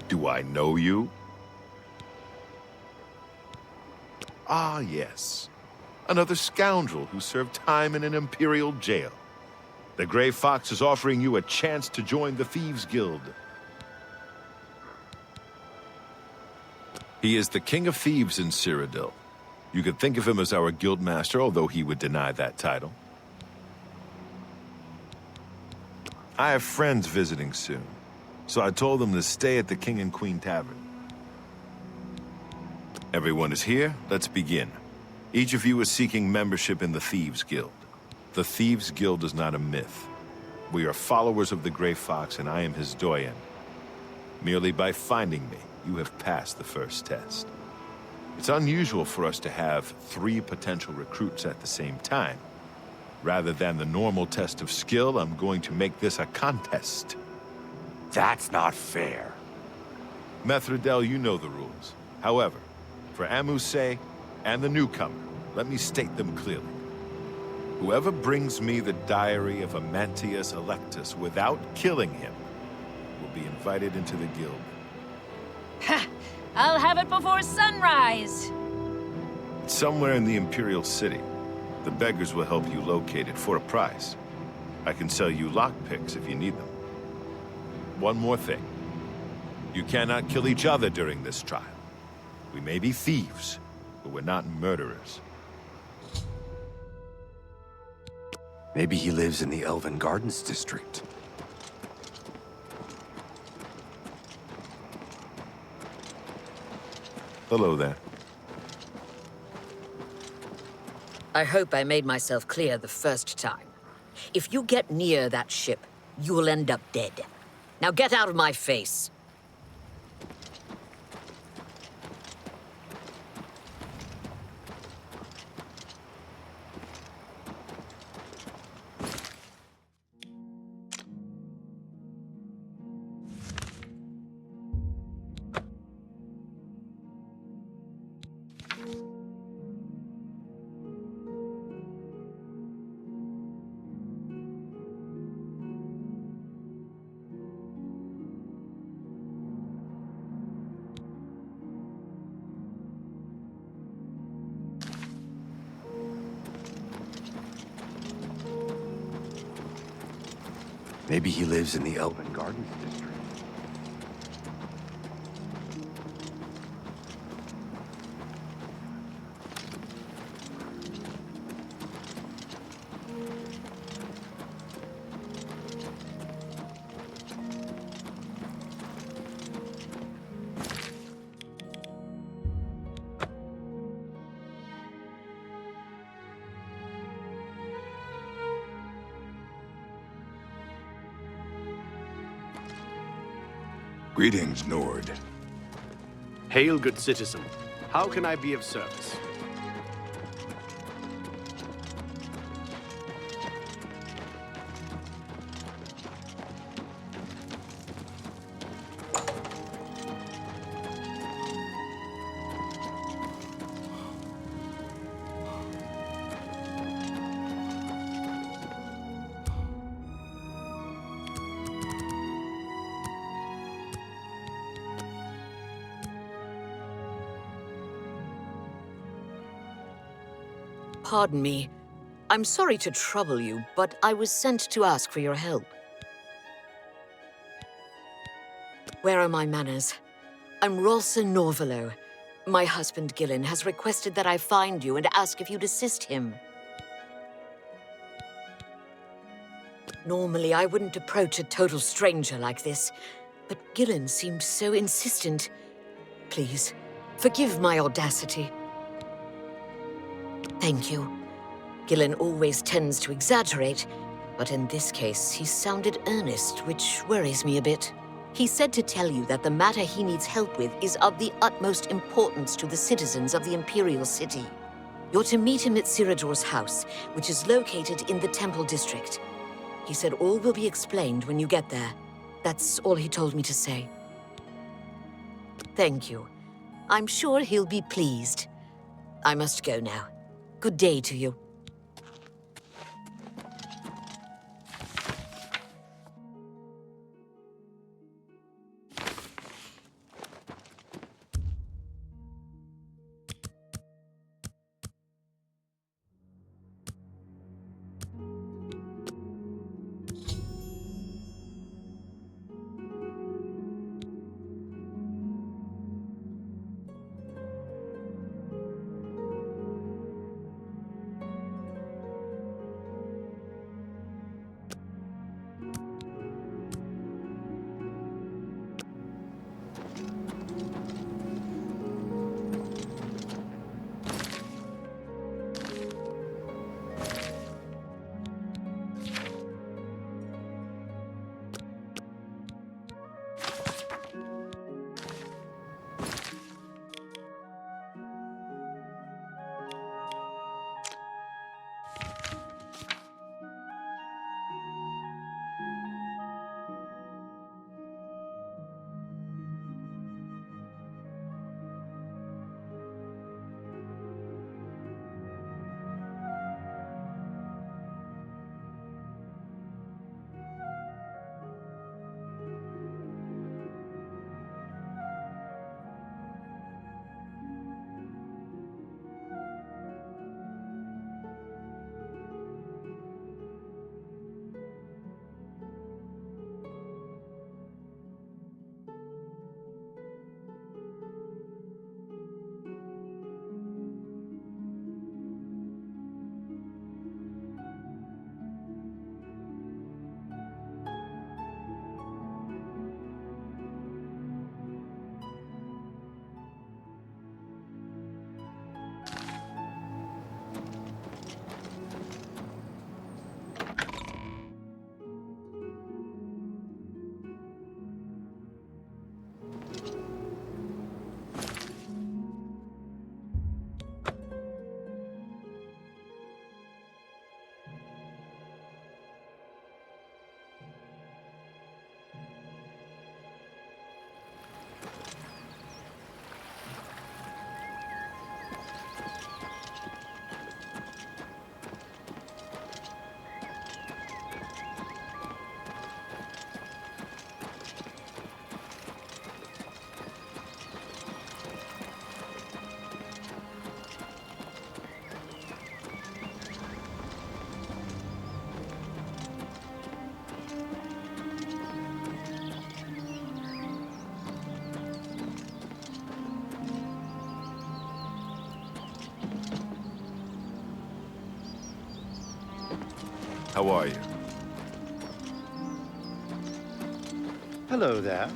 Do I know you? Ah, yes. Another scoundrel who served time in an Imperial jail. The Grey Fox is offering you a chance to join the Thieves Guild. He is the King of Thieves in Cyrodiil. You could think of him as our guildmaster, although he would deny that title. I have friends visiting soon, so I told them to stay at the King and Queen Tavern. Everyone is here. Let's begin. Each of you is seeking membership in the Thieves Guild. The Thieves Guild is not a myth. We are followers of the Grey Fox, and I am his doyen. Merely by finding me, you have passed the first test. It's unusual for us to have 3 potential recruits at the same time. Rather than the normal test of skill, I'm going to make this a contest. That's not fair. Methredel, you know the rules. However, for Amuse and the newcomer, let me state them clearly. Whoever brings me the diary of Amantius Electus without killing him will be invited into the guild. Ha! I'll have it before sunrise. It's somewhere in the Imperial City. The beggars will help you locate it for a price. I can sell you lockpicks if you need them. One more thing. You cannot kill each other during this trial. We may be thieves, but we're not murderers. Maybe he lives in the Elven Gardens district. Hello there. I hope I made myself clear the first time. If you get near that ship, you will end up dead. Now get out of my face. Maybe he lives in the Elven Gardens district. Greetings, Nord. Hail, good citizen. How can I be of service? Pardon me. I'm sorry to trouble you, but I was sent to ask for your help. Where are my manners? I'm Rolsa Norvalo. My husband Gillen has requested that I find you and ask if you'd assist him. Normally, I wouldn't approach a total stranger like this, but Gillen seemed so insistent. Please, forgive my audacity. Thank you. Gillen always tends to exaggerate, but in this case, he sounded earnest, which worries me a bit. He said to tell you that the matter he needs help with is of the utmost importance to the citizens of the Imperial City. You're to meet him at Ciridor's house, which is located in the Temple District. He said all will be explained when you get there. That's all he told me to say. Thank you. I'm sure he'll be pleased. I must go now. Good day to you. How are you? Hello there.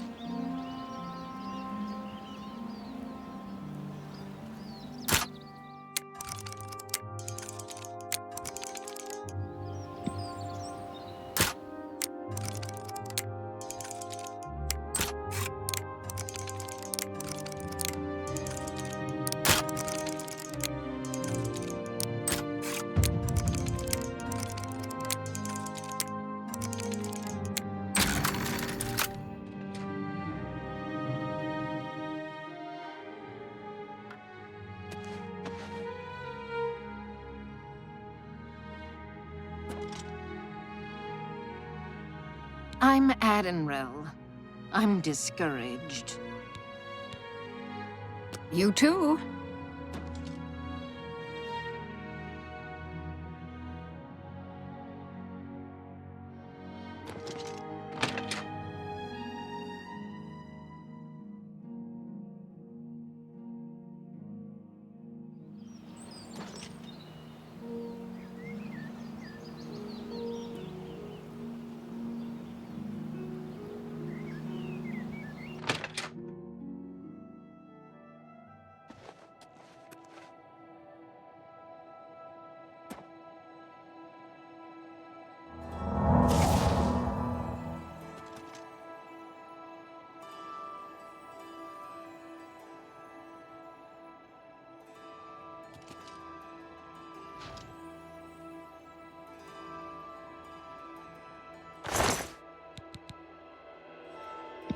I'm Adenrel. I'm discouraged. You too?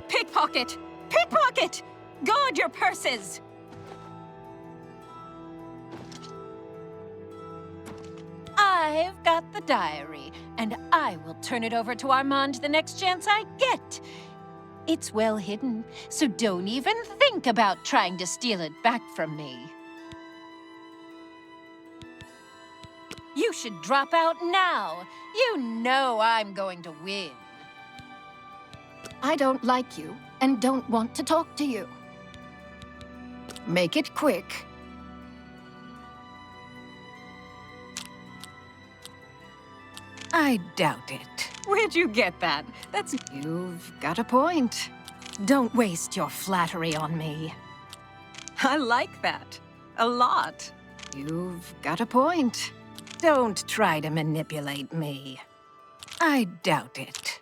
Pickpocket! Pickpocket! Guard your purses! I've got the diary, and I will turn it over to Armand the next chance I get. It's well hidden, so don't even think about trying to steal it back from me. You should drop out now. You know I'm going to win. I don't like you and don't want to talk to you. Make it quick. I doubt it. Where'd you get that? You've got a point. Don't waste your flattery on me. I like that. A lot. You've got a point. Don't try to manipulate me. I doubt it.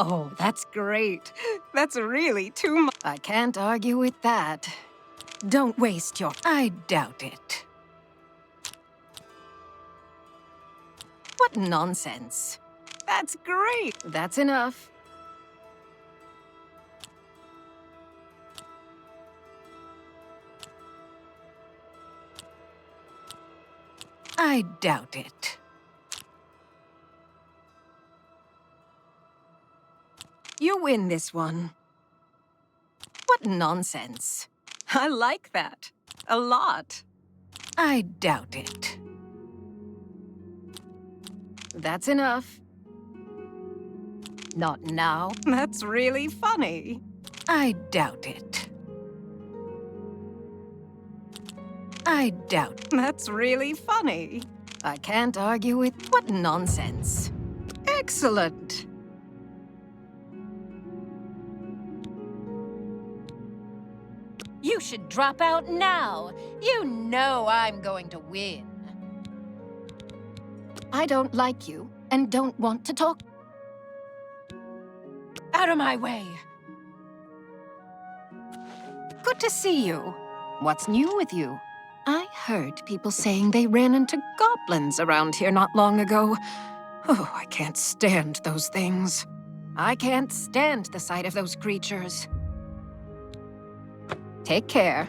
Oh, that's great. That's really too much. I can't argue with that. Don't waste your... I doubt it. What nonsense. That's great. That's enough. I doubt it. You win this one. What nonsense. I like that. A lot. I doubt it. That's enough. Not now. That's really funny. I doubt it. I doubt. That's really funny. I can't argue with... What nonsense. Excellent. You should drop out now. You know I'm going to win. I don't like you and don't want to talk. Out of my way. Good to see you. What's new with you? I heard people saying they ran into goblins around here not long ago. Oh, I can't stand those things. I can't stand the sight of those creatures. Take care.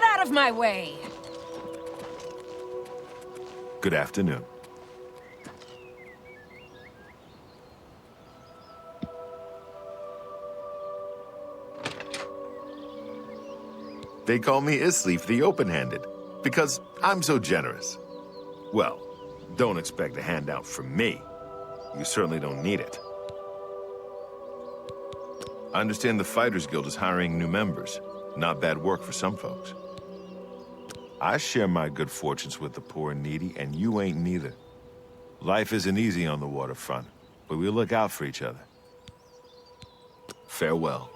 Get out of my way! Good afternoon. They call me Isleaf the Open-Handed, because I'm so generous. Well, don't expect a handout from me. You certainly don't need it. I understand the Fighters Guild is hiring new members. Not bad work for some folks. I share my good fortunes with the poor and needy, and you ain't neither. Life isn't easy on the waterfront, but we look out for each other. Farewell.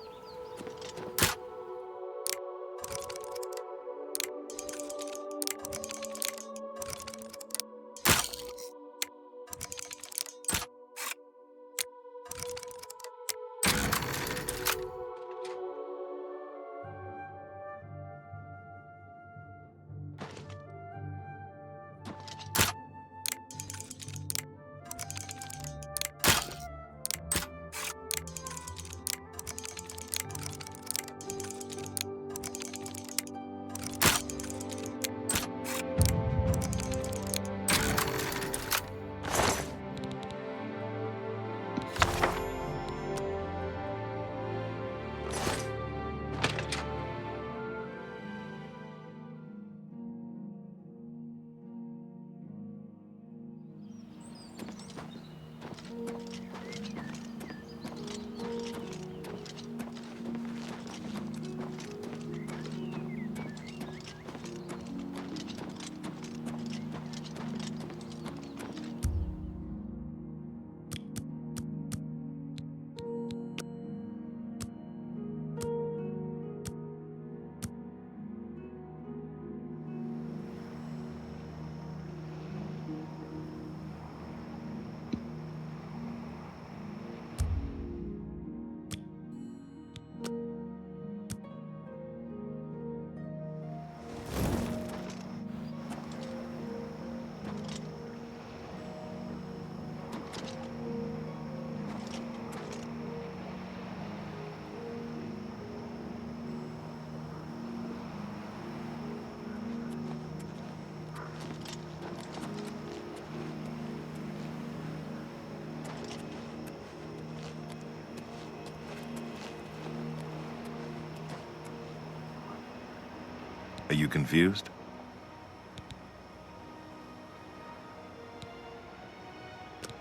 Are you confused?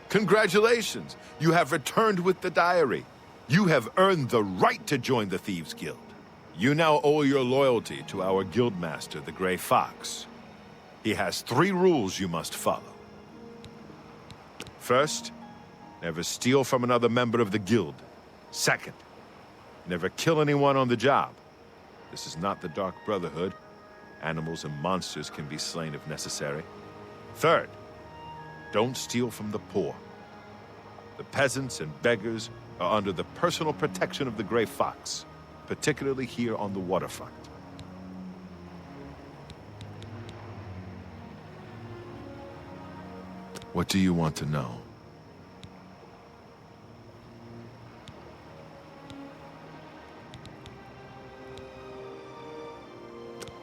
Congratulations! You have returned with the diary. You have earned the right to join the Thieves Guild. You now owe your loyalty to our guildmaster, the Grey Fox. He has 3 rules you must follow. First, never steal from another member of the guild. Second, never kill anyone on the job. This is not the Dark Brotherhood. Animals and monsters can be slain if necessary. Third, don't steal from the poor. The peasants and beggars are under the personal protection of the Grey Fox, particularly here on the waterfront. What do you want to know?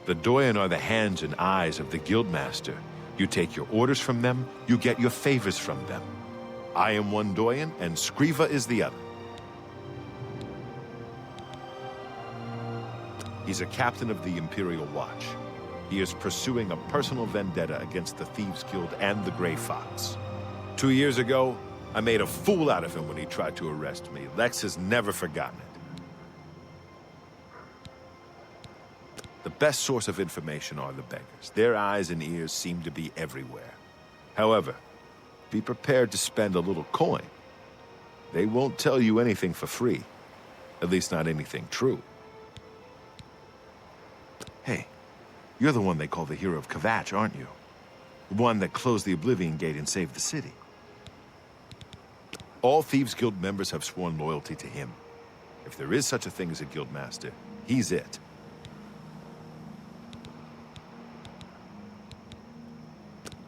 The Doyen are the hands and eyes of the Guildmaster. You take your orders from them, you get your favors from them. I am one Doyen, and Skriva is the other. He's a captain of the Imperial Watch. He is pursuing a personal vendetta against the Thieves Guild and the Grey Fox. 2 years ago, I made a fool out of him when he tried to arrest me. Lex has never forgotten it. The best source of information are the beggars. Their eyes and ears seem to be everywhere. However, be prepared to spend a little coin. They won't tell you anything for free. At least not anything true. Hey, you're the one they call the hero of Kvatch, aren't you? The one that closed the Oblivion Gate and saved the city. All Thieves Guild members have sworn loyalty to him. If there is such a thing as a guildmaster, he's it.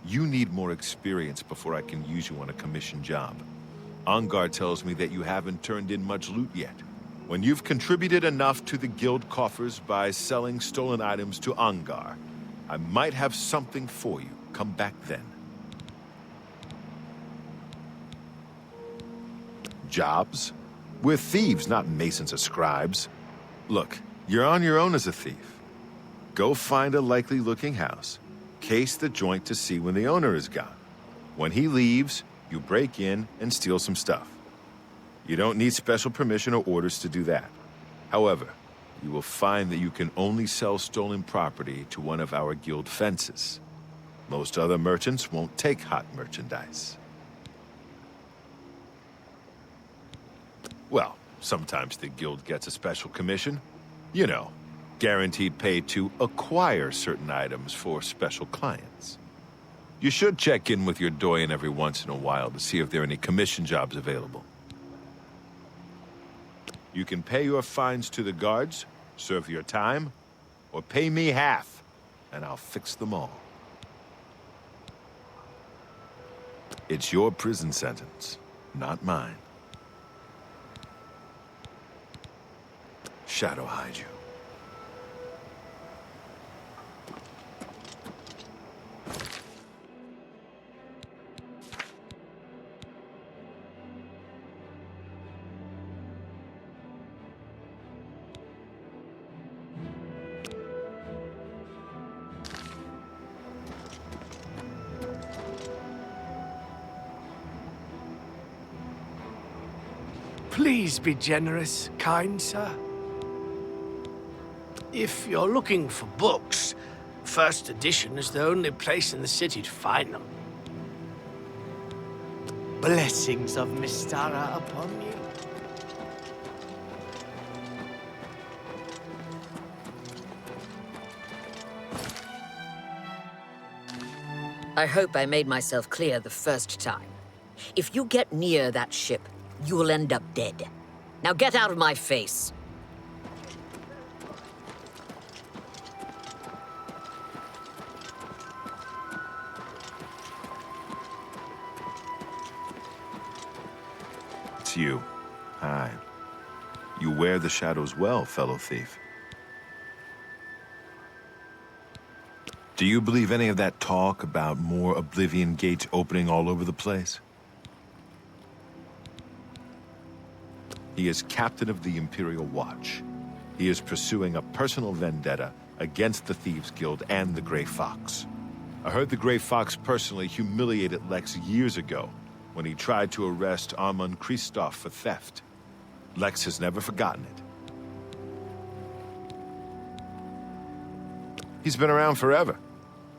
You need more experience before I can use you on a commission job. Ongar tells me that you haven't turned in much loot yet. When you've contributed enough to the guild coffers by selling stolen items to Angar, I might have something for you. Come back then. Jobs? We're thieves, not masons or scribes. Look, you're on your own as a thief. Go find a likely-looking house. Case the joint to see when the owner is gone. When he leaves, you break in and steal some stuff. You don't need special permission or orders to do that. However, you will find that you can only sell stolen property to one of our guild fences. Most other merchants won't take hot merchandise. Well, sometimes the guild gets a special commission. You know, guaranteed pay to acquire certain items for special clients. You should check in with your doyen every once in a while to see if there are any commission jobs available. You can pay your fines to the guards, serve your time, or pay me half, and I'll fix them all. It's your prison sentence, not mine. Shadow hide you. Please be generous, kind sir. If you're looking for books, First Edition is the only place in the city to find them. Blessings of Mystara upon you. I hope I made myself clear the first time. If you get near that ship, you will end up dead. Now get out of my face. It's you. Hi. You wear the shadows well, fellow thief. Do you believe any of that talk about more Oblivion gates opening all over the place? He is captain of the Imperial Watch. He is pursuing a personal vendetta against the Thieves Guild and the Grey Fox. I heard the Grey Fox personally humiliated Lex years ago when he tried to arrest Armand Kristoff for theft. Lex has never forgotten it. He's been around forever.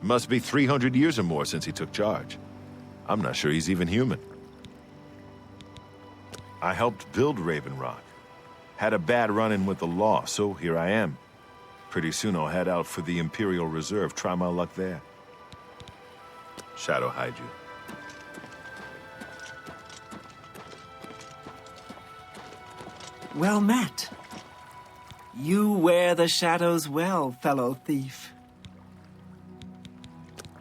It must be 300 years or more since he took charge. I'm not sure he's even human. I helped build Raven Rock. Had a bad run-in with the law, so here I am. Pretty soon I'll head out for the Imperial Reserve, try my luck there. Shadow hide you. Well met. You wear the shadows well, fellow thief.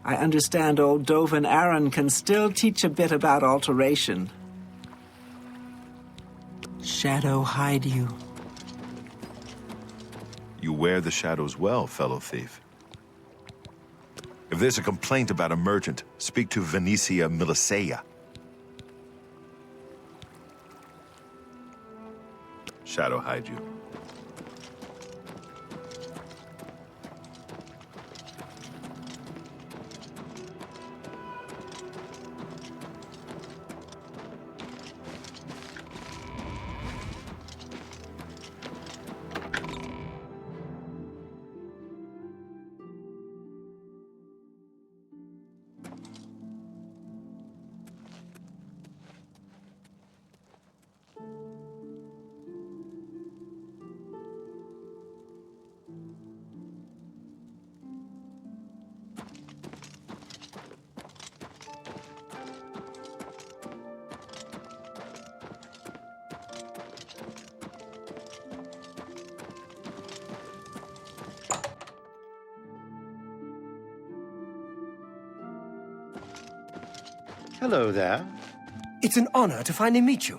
I understand old Dovin Aaron can still teach a bit about alteration. Shadow hide you. You wear the shadows well, fellow thief. If there's a complaint about a merchant, speak to Venetia Miliceia. Shadow hide you. Hello there. It's an honor to finally meet you.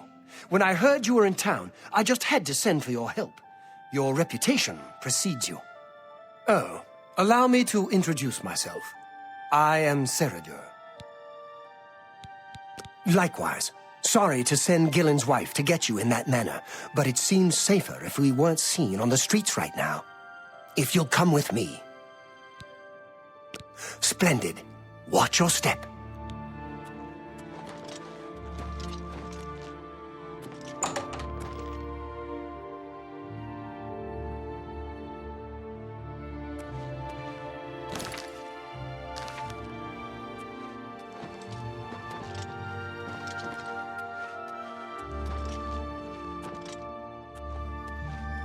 When I heard you were in town, I just had to send for your help. Your reputation precedes you. Oh, allow me to introduce myself. I am Ceridur. Likewise, sorry to send Gillen's wife to get you in that manner, but it seems safer if we weren't seen on the streets right now. If you'll come with me. Splendid. Watch your step.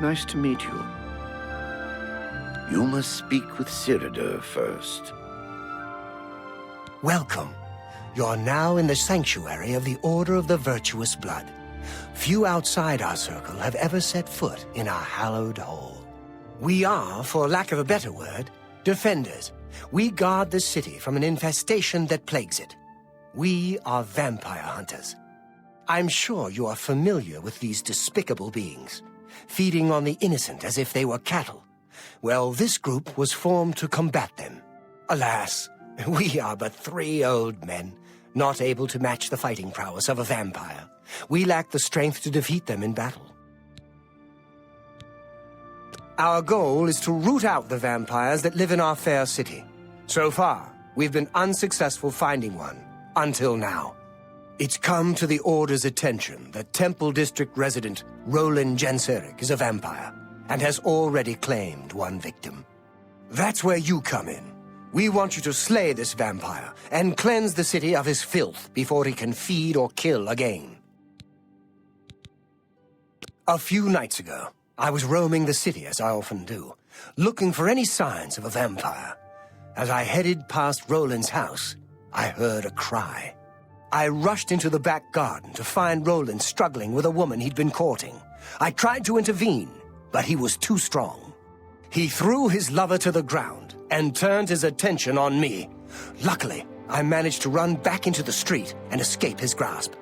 Nice to meet you. You must speak with Ceridur first. Welcome. You're now in the sanctuary of the Order of the Virtuous Blood. Few outside our circle have ever set foot in our hallowed hall. We are, for lack of a better word, defenders. We guard the city from an infestation that plagues it. We are vampire hunters. I'm sure you are familiar with these despicable beings, feeding on the innocent as if they were cattle. Well, this group was formed to combat them. Alas, we are but 3 old men, not able to match the fighting prowess of a vampire. We lack the strength to defeat them in battle. Our goal is to root out the vampires that live in our fair city. So far, we've been unsuccessful finding one, until now. It's come to the Order's attention that Temple District resident Roland Genseric is a vampire, and has already claimed one victim. That's where you come in. We want you to slay this vampire, and cleanse the city of his filth before he can feed or kill again. A few nights ago, I was roaming the city as I often do, looking for any signs of a vampire. As I headed past Roland's house, I heard a cry. I rushed into the back garden to find Roland struggling with a woman he'd been courting. I tried to intervene, but he was too strong. He threw his lover to the ground and turned his attention on me. Luckily, I managed to run back into the street and escape his grasp.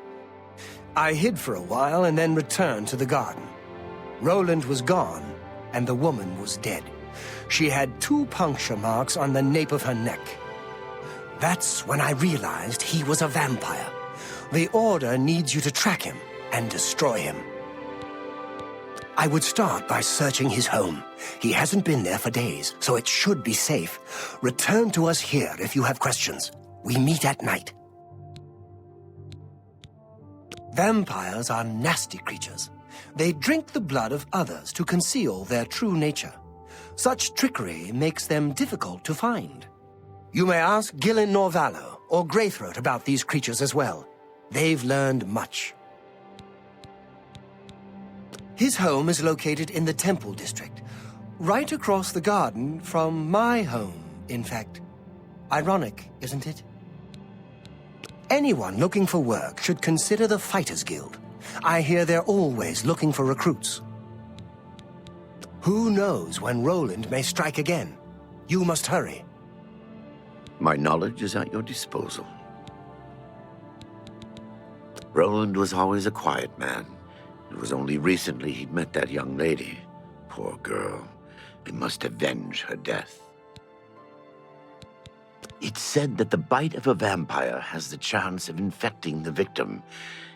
I hid for a while and then returned to the garden. Roland was gone, and the woman was dead. She had 2 puncture marks on the nape of her neck. That's when I realized he was a vampire. The Order needs you to track him and destroy him. I would start by searching his home. He hasn't been there for days, so it should be safe. Return to us here if you have questions. We meet at night. Vampires are nasty creatures. They drink the blood of others to conceal their true nature. Such trickery makes them difficult to find. You may ask Gillen Norvallo or Greythroat about these creatures as well. They've learned much. His home is located in the Temple District, right across the garden from my home, in fact. Ironic, isn't it? Anyone looking for work should consider the Fighters Guild. I hear they're always looking for recruits. Who knows when Roland may strike again? You must hurry. My knowledge is at your disposal. Roland was always a quiet man. It was only recently he'd met that young lady. Poor girl. I must avenge her death. It's said that the bite of a vampire has the chance of infecting the victim.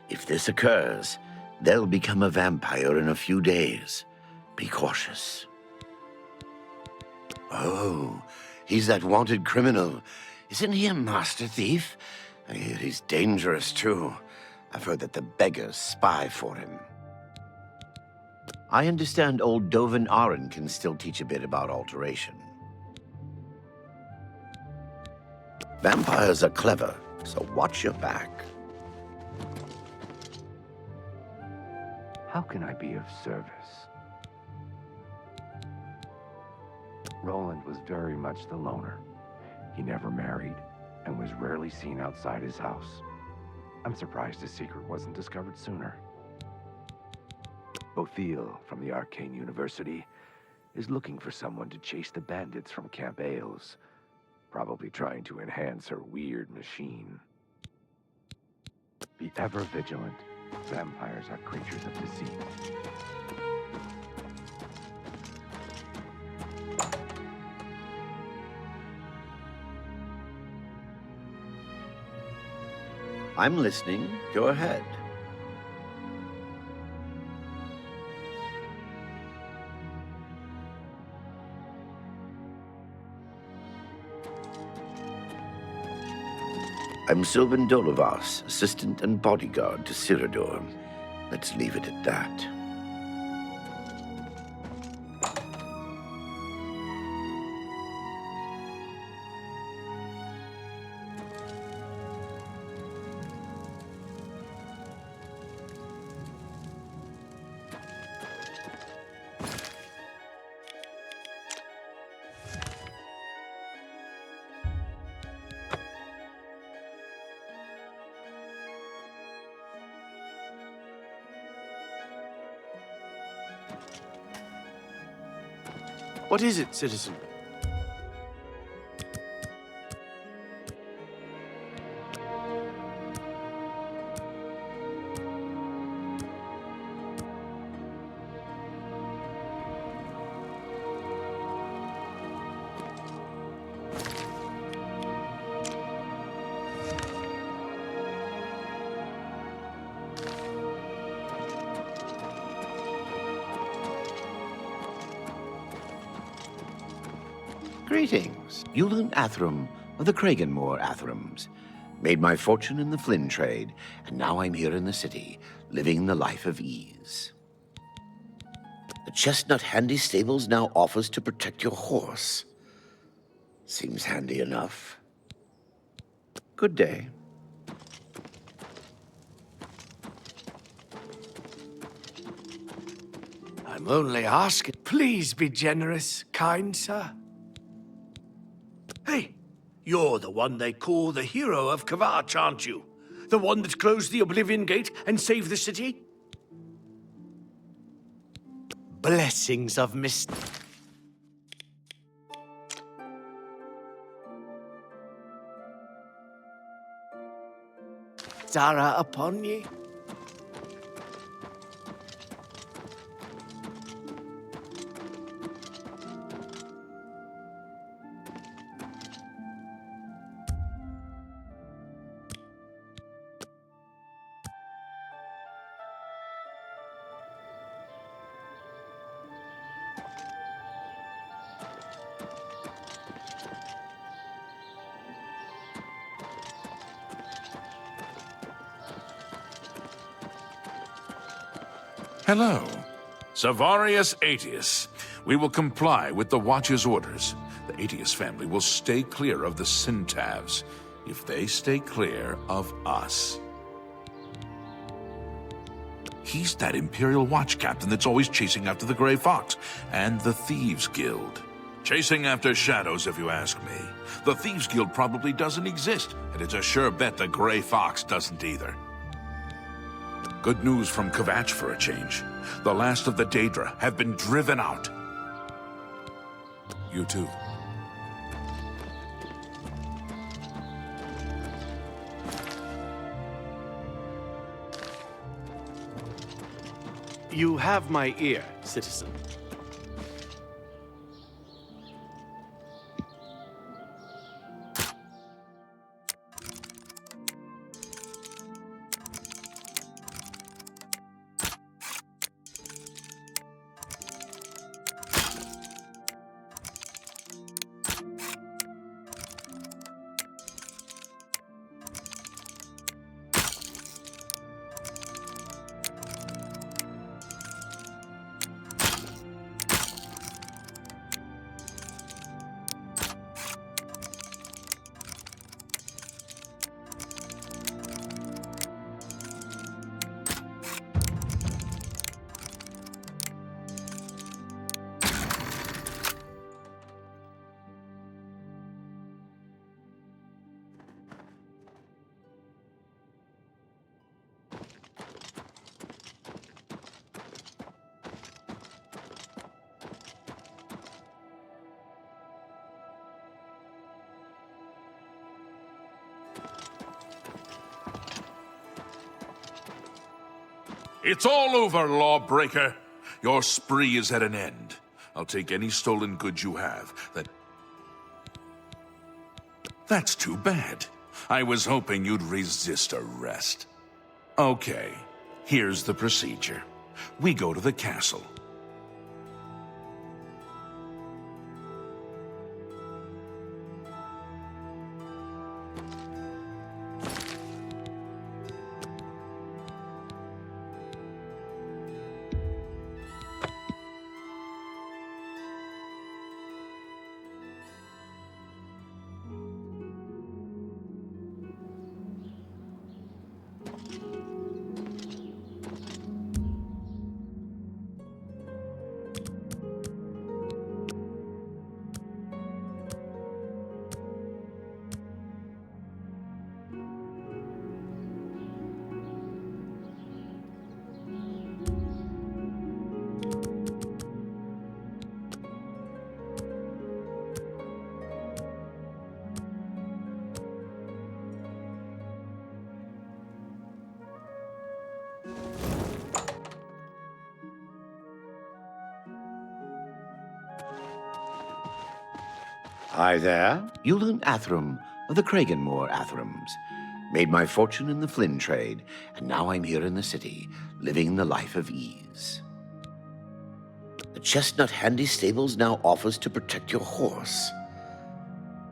If this occurs, they'll become a vampire in a few days. Be cautious. Oh, he's that wanted criminal. Isn't he a master thief? I hear he's dangerous, too. I've heard that the beggars spy for him. I understand old Dovin Aron can still teach a bit about alteration. Vampires are clever, so watch your back. How can I be of service? Roland was very much the loner. He never married and was rarely seen outside his house. I'm surprised his secret wasn't discovered sooner. Othil from the Arcane University is looking for someone to chase the bandits from Camp Ailes, probably trying to enhance her weird machine. Be ever vigilant Vampires are creatures of deceit. I'm listening. Go ahead. I'm Sylvan Dolovas, assistant and bodyguard to Cyrodiil. Let's leave it at that. What is it, citizen? Greetings. Yulin Athram of the Kraganmore Athrams. Made my fortune in the Flynn trade, and now I'm here in the city, living the life of ease. The Chestnut Handy Stables now offers to protect your horse. Seems handy enough. Good day. I'm only asking. Please be generous, kind sir. Hey, you're the one they call the hero of Kvatch, aren't you? The one that closed the Oblivion Gate and saved the city? Blessings of Mist. Zara upon ye. Hello. Savarius Aetius. We will comply with the Watch's orders. The Aetius family will stay clear of the Syntavs, if they stay clear of us. He's that Imperial Watch captain that's always chasing after the Grey Fox and the Thieves Guild. Chasing after shadows, if you ask me. The Thieves Guild probably doesn't exist, and it's a sure bet the Grey Fox doesn't either. Good news from Kvatch for a change. The last of the Daedra have been driven out. You too. You have my ear, citizen. It's all over, lawbreaker. Your spree is at an end. I'll take any stolen goods you have. That's too bad. I was hoping you'd resist arrest. Okay, here's the procedure. We go to the castle. Hi there, Yulin Athram of the Kraganmore Athrams. Made my fortune in the Flynn trade, and now I'm here in the city, living the life of ease. The Chestnut Handy Stables now offers to protect your horse.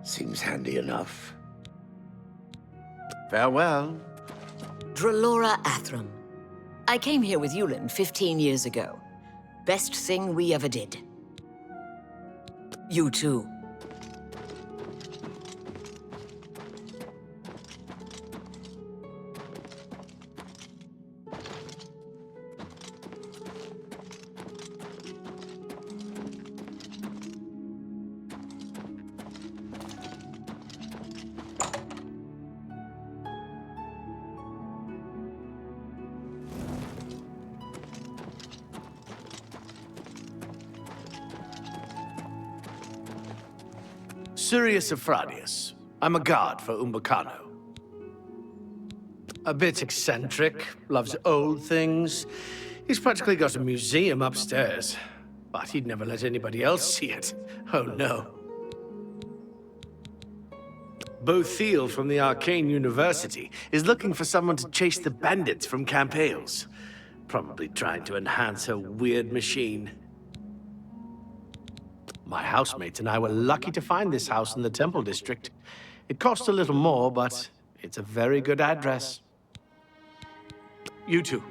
Seems handy enough. Farewell. Dralora Athram. I came here with Yulin 15 years ago. Best thing we ever did. You too. Sirius Euphradius. I'm a guard for Umbacano. A bit eccentric, loves old things. He's practically got a museum upstairs. But he'd never let anybody else see it. Oh no. Bothil from the Arcane University is looking for someone to chase the bandits from Camp Ailes. Probably trying to enhance her weird machine. My housemates and I were lucky to find this house in the Temple District. It cost a little more, but it's a very good address. You too.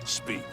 Speak.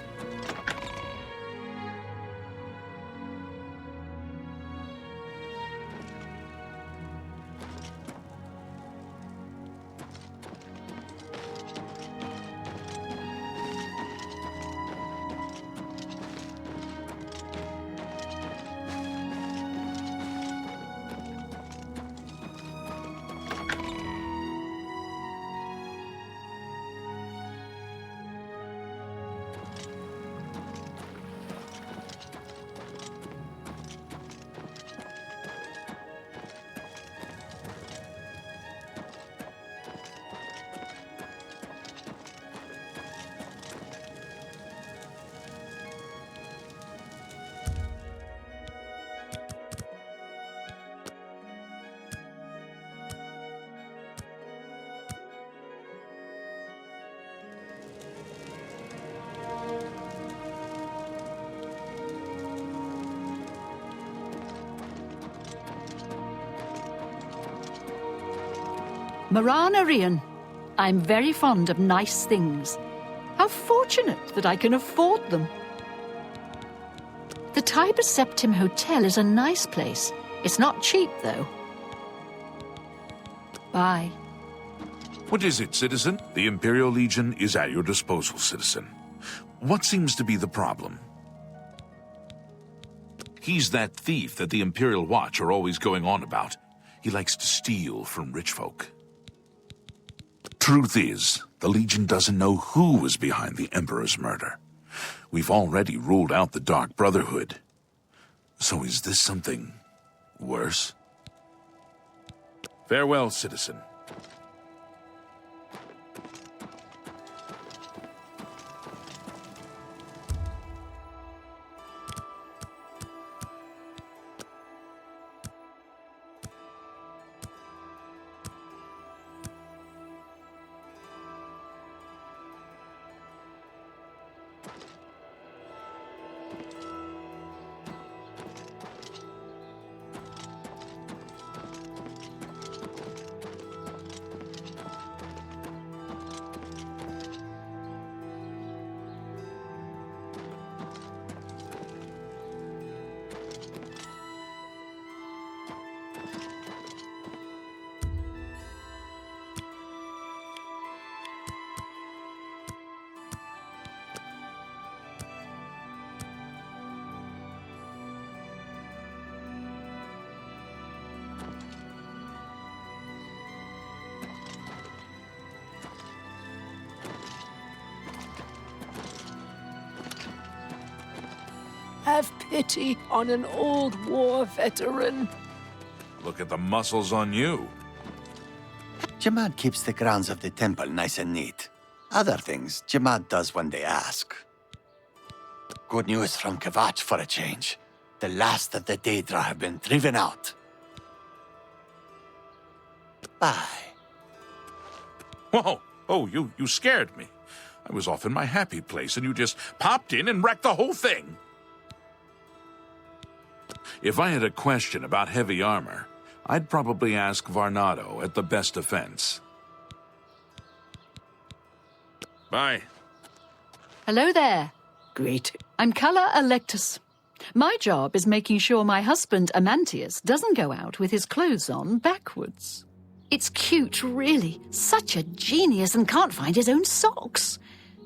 Marana Rian, I'm very fond of nice things. How fortunate that I can afford them. The Tiber Septim Hotel is a nice place. It's not cheap, though. Bye. What is it, citizen? The Imperial Legion is at your disposal, citizen. What seems to be the problem? He's that thief that the Imperial Watch are always going on about. He likes to steal from rich folk. Truth is, the Legion doesn't know who was behind the Emperor's murder. We've already ruled out the Dark Brotherhood. So is this something worse? Farewell, citizen. Have pity on an old war veteran. Look at the muscles on you. Jamad keeps the grounds of the temple nice and neat. Other things, Jamad does when they ask. Good news from Kvatch for a change. The last of the Daedra have been driven out. Bye. Whoa! Oh, you scared me. I was off in my happy place and you just popped in and wrecked the whole thing. If I had a question about heavy armor, I'd probably ask Varnado at the best defense. Bye. Hello there. Great. I'm Calla Electus. My job is making sure my husband, Amantius, doesn't go out with his clothes on backwards. It's cute, really. Such a genius and can't find his own socks.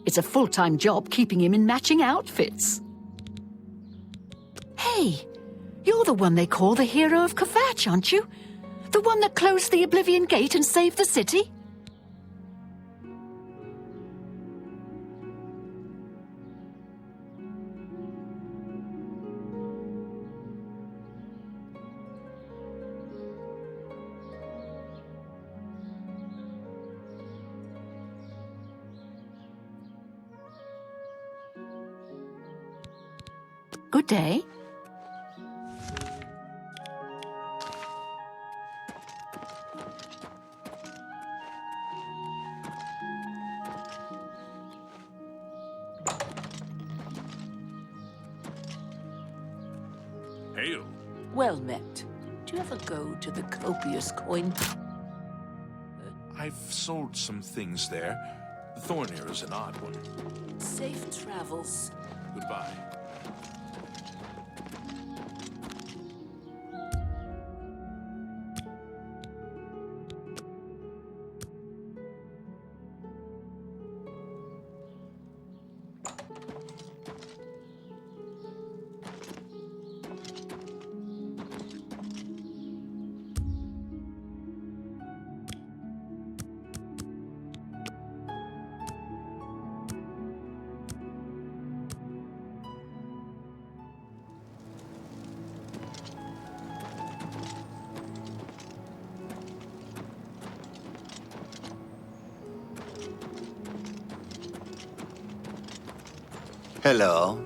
It's a full-time job keeping him in matching outfits. Hey, you're the one they call the hero of Kvatch, aren't you? The one that closed the Oblivion Gate and saved the city? Good day. Hail. Well met. Do you ever go to the copious coin? I've sold some things there. Thornir is an odd one. Safe travels. Goodbye. Hello.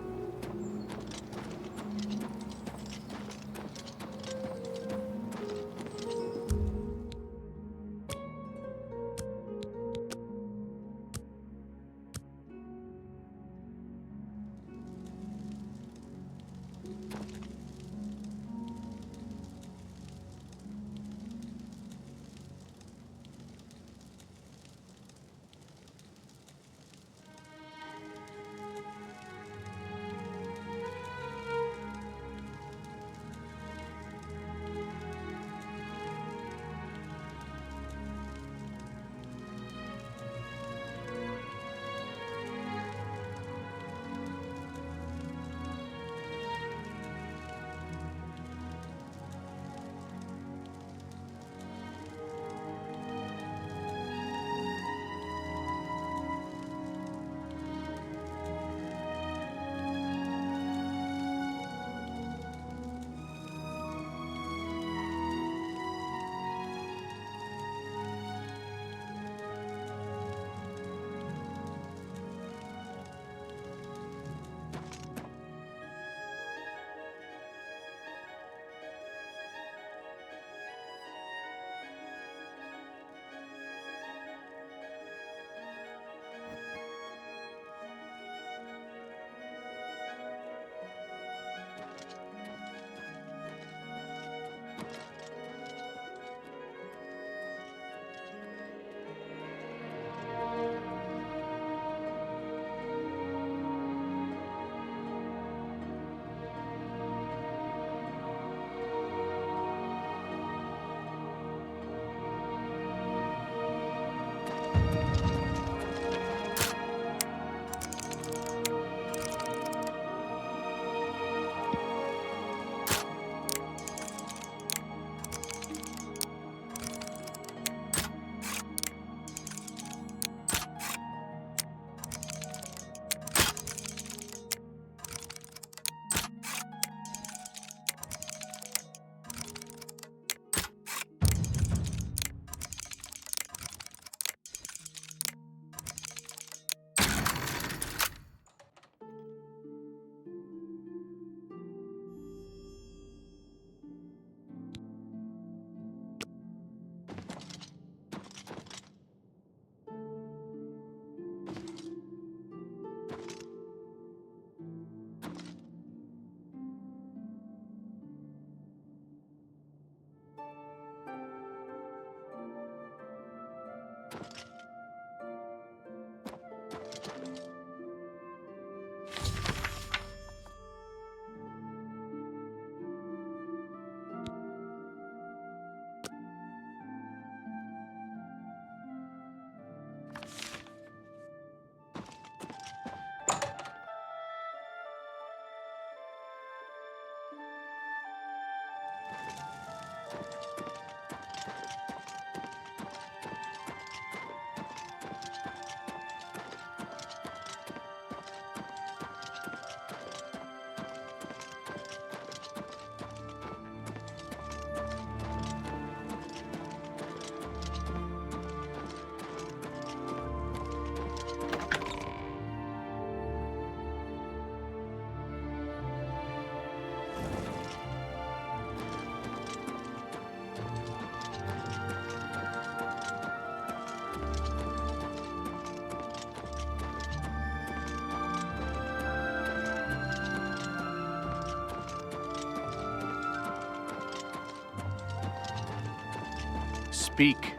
Speak.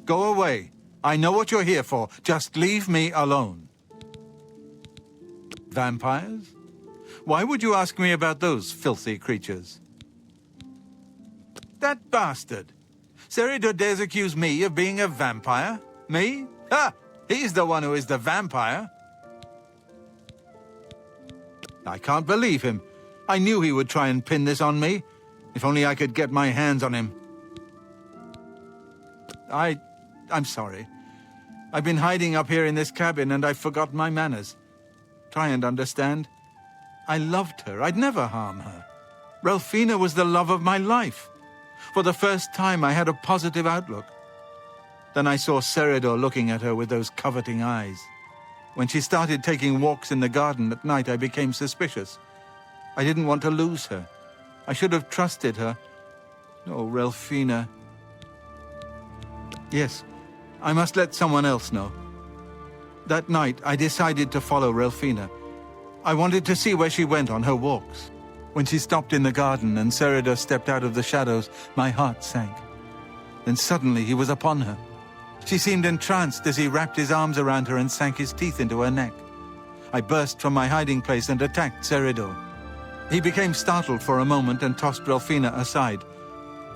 Go away. I know what you're here for. Just leave me alone. Vampires? Why would you ask me about those filthy creatures? That bastard! Seridor dares accuse me of being a vampire? Me? Ha! He's the one who is the vampire. I can't believe him. I knew he would try and pin this on me. If only I could get my hands on him. I'm sorry. I've been hiding up here in this cabin and I've forgotten my manners. Try and understand. I loved her. I'd never harm her. Ralphina was the love of my life. For the first time, I had a positive outlook. Then I saw Seridor looking at her with those coveting eyes. When she started taking walks in the garden at night, I became suspicious. I didn't want to lose her. I should have trusted her. Oh, Ralphina. Yes, I must let someone else know. That night, I decided to follow Ralphina. I wanted to see where she went on her walks. When she stopped in the garden and Seridor stepped out of the shadows, my heart sank. Then suddenly he was upon her. She seemed entranced as he wrapped his arms around her and sank his teeth into her neck. I burst from my hiding place and attacked Seridor. He became startled for a moment and tossed Ralphina aside.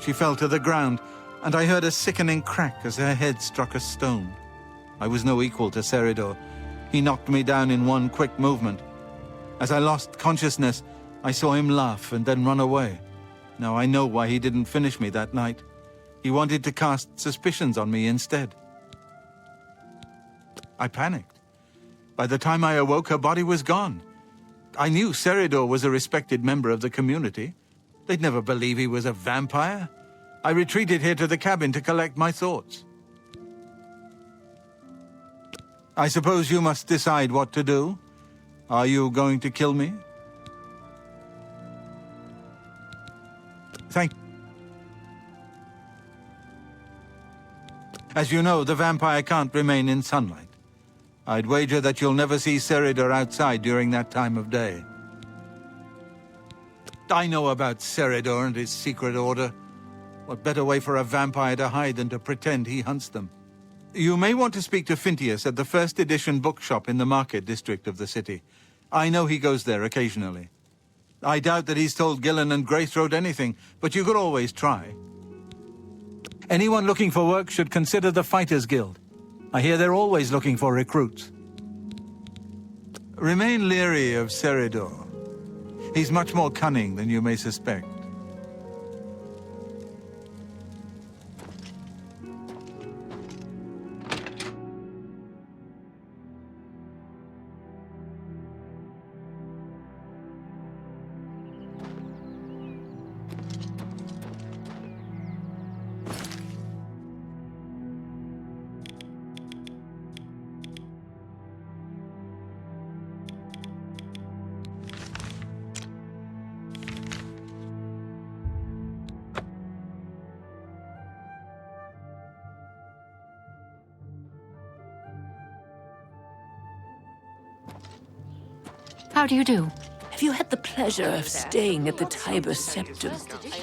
She fell to the ground, and I heard a sickening crack as her head struck a stone. I was no equal to Seridor. He knocked me down in one quick movement. As I lost consciousness, I saw him laugh and then run away. Now I know why he didn't finish me that night. He wanted to cast suspicions on me instead. I panicked. By the time I awoke, her body was gone. I knew Seridor was a respected member of the community. They'd never believe he was a vampire. I retreated here to the cabin to collect my thoughts. I suppose you must decide what to do. Are you going to kill me? Thank you. As you know, the vampire can't remain in sunlight. I'd wager that you'll never see Seridor outside during that time of day. I know about Seridor and his secret order. What better way for a vampire to hide than to pretend he hunts them? You may want to speak to Phintius at the first edition bookshop in the market district of the city. I know he goes there occasionally. I doubt that he's told Gillen and Greythroat anything, but you could always try. Anyone looking for work should consider the Fighters Guild. I hear they're always looking for recruits. Remain leery of Seridor. He's much more cunning than you may suspect. How do you do? Have you had the pleasure of staying at the Tiber Septum?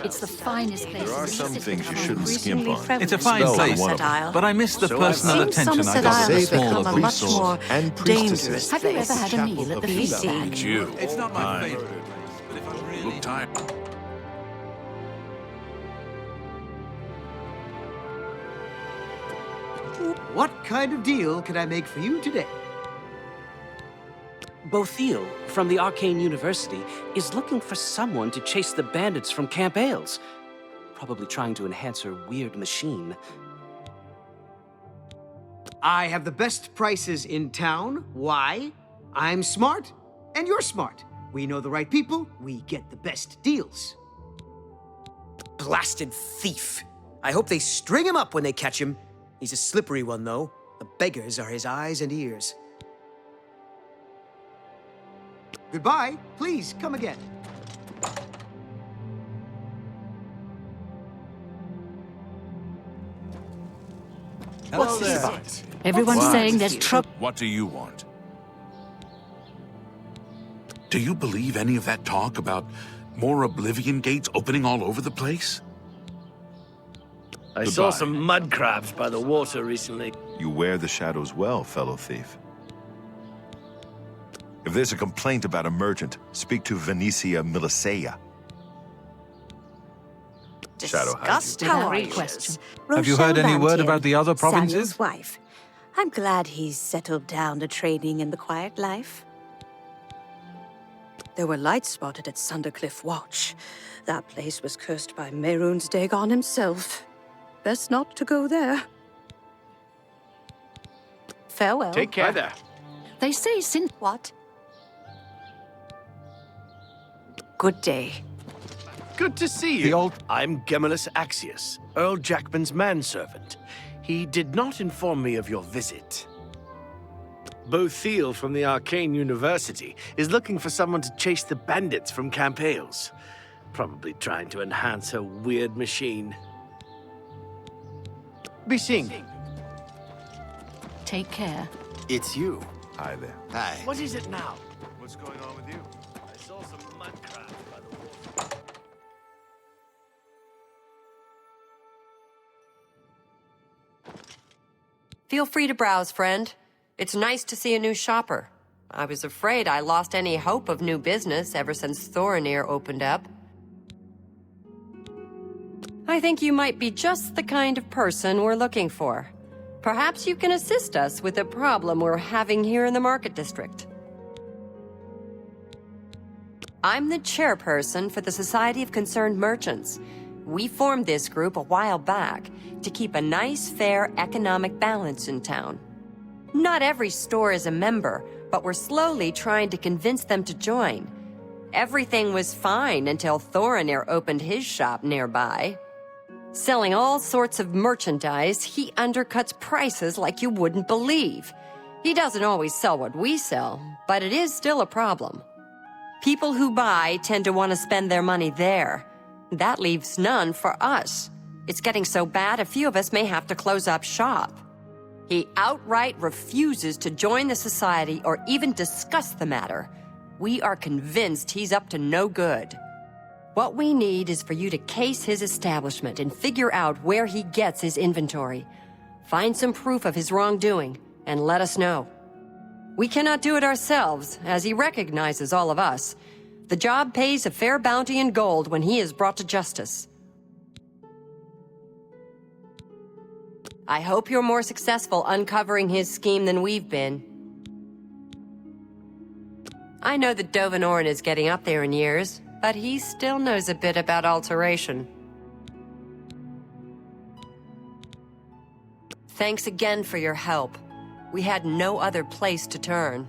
It's the finest place. There are some things you shouldn't skimp on. It's a fine place, but I miss the personal attention I got at the smaller bookstores. And dangerous Have you ever had a meal at the feast bag? You. It's not my favorite. But if I'm really... Look tired. What kind of deal can I make for you today? Bothil, from the Arcane University, is looking for someone to chase the bandits from Camp Ailes. Probably trying to enhance her weird machine. I have the best prices in town. Why? I'm smart, and you're smart. We know the right people, we get the best deals. Blasted thief. I hope they string him up when they catch him. He's a slippery one, though. The beggars are his eyes and ears. Goodbye. Please, come again. Hello there. Everyone's saying there's trouble. What do you want? Do you believe any of that talk about more Oblivion gates opening all over the place? I saw some mud crabs by the water recently. You wear the shadows well, fellow thief. If there's a complaint about a merchant, speak to Venetia Milicea. Disgusting outrageous. Have you heard any word about the other provinces? Samuel's wife. I'm glad he's settled down to trading in the quiet life. There were lights spotted at Sundercliff Watch. That place was cursed by Mehrunes Dagon himself. Best not to go there. Farewell. Take care there. They say since... What? Good day. Good to see you. I'm Gemellus Axius, Earl Jackman's manservant. He did not inform me of your visit. Bothil from the Arcane University is looking for someone to chase the bandits from Camp Ailes. Probably trying to enhance her weird machine. Be seeing you. Take care. It's you. Hi there. Hi. What is it now? What's going on with you? I saw some mud crabs by the water. Feel free to browse, friend. It's nice to see a new shopper. I was afraid I lost any hope of new business ever since Thorinir opened up. I think you might be just the kind of person we're looking for. Perhaps you can assist us with a problem we're having here in the Market District. I'm the chairperson for the Society of Concerned Merchants. We formed this group a while back to keep a nice, fair economic balance in town. Not every store is a member, but we're slowly trying to convince them to join. Everything was fine until Thorinir opened his shop nearby. Selling all sorts of merchandise, he undercuts prices like you wouldn't believe. He doesn't always sell what we sell, but it is still a problem. People who buy tend to want to spend their money there. That leaves none for us. It's getting so bad a few of us may have to close up shop. He outright refuses to join the society or even discuss the matter. We are convinced he's up to no good. What we need is for you to case his establishment and figure out where he gets his inventory. Find some proof of his wrongdoing, and let us know. We cannot do it ourselves, as he recognizes all of us. The job pays a fair bounty in gold when he is brought to justice. I hope you're more successful uncovering his scheme than we've been. I know that Dovanoran is getting up there in years, but he still knows a bit about alteration. Thanks again for your help. We had no other place to turn.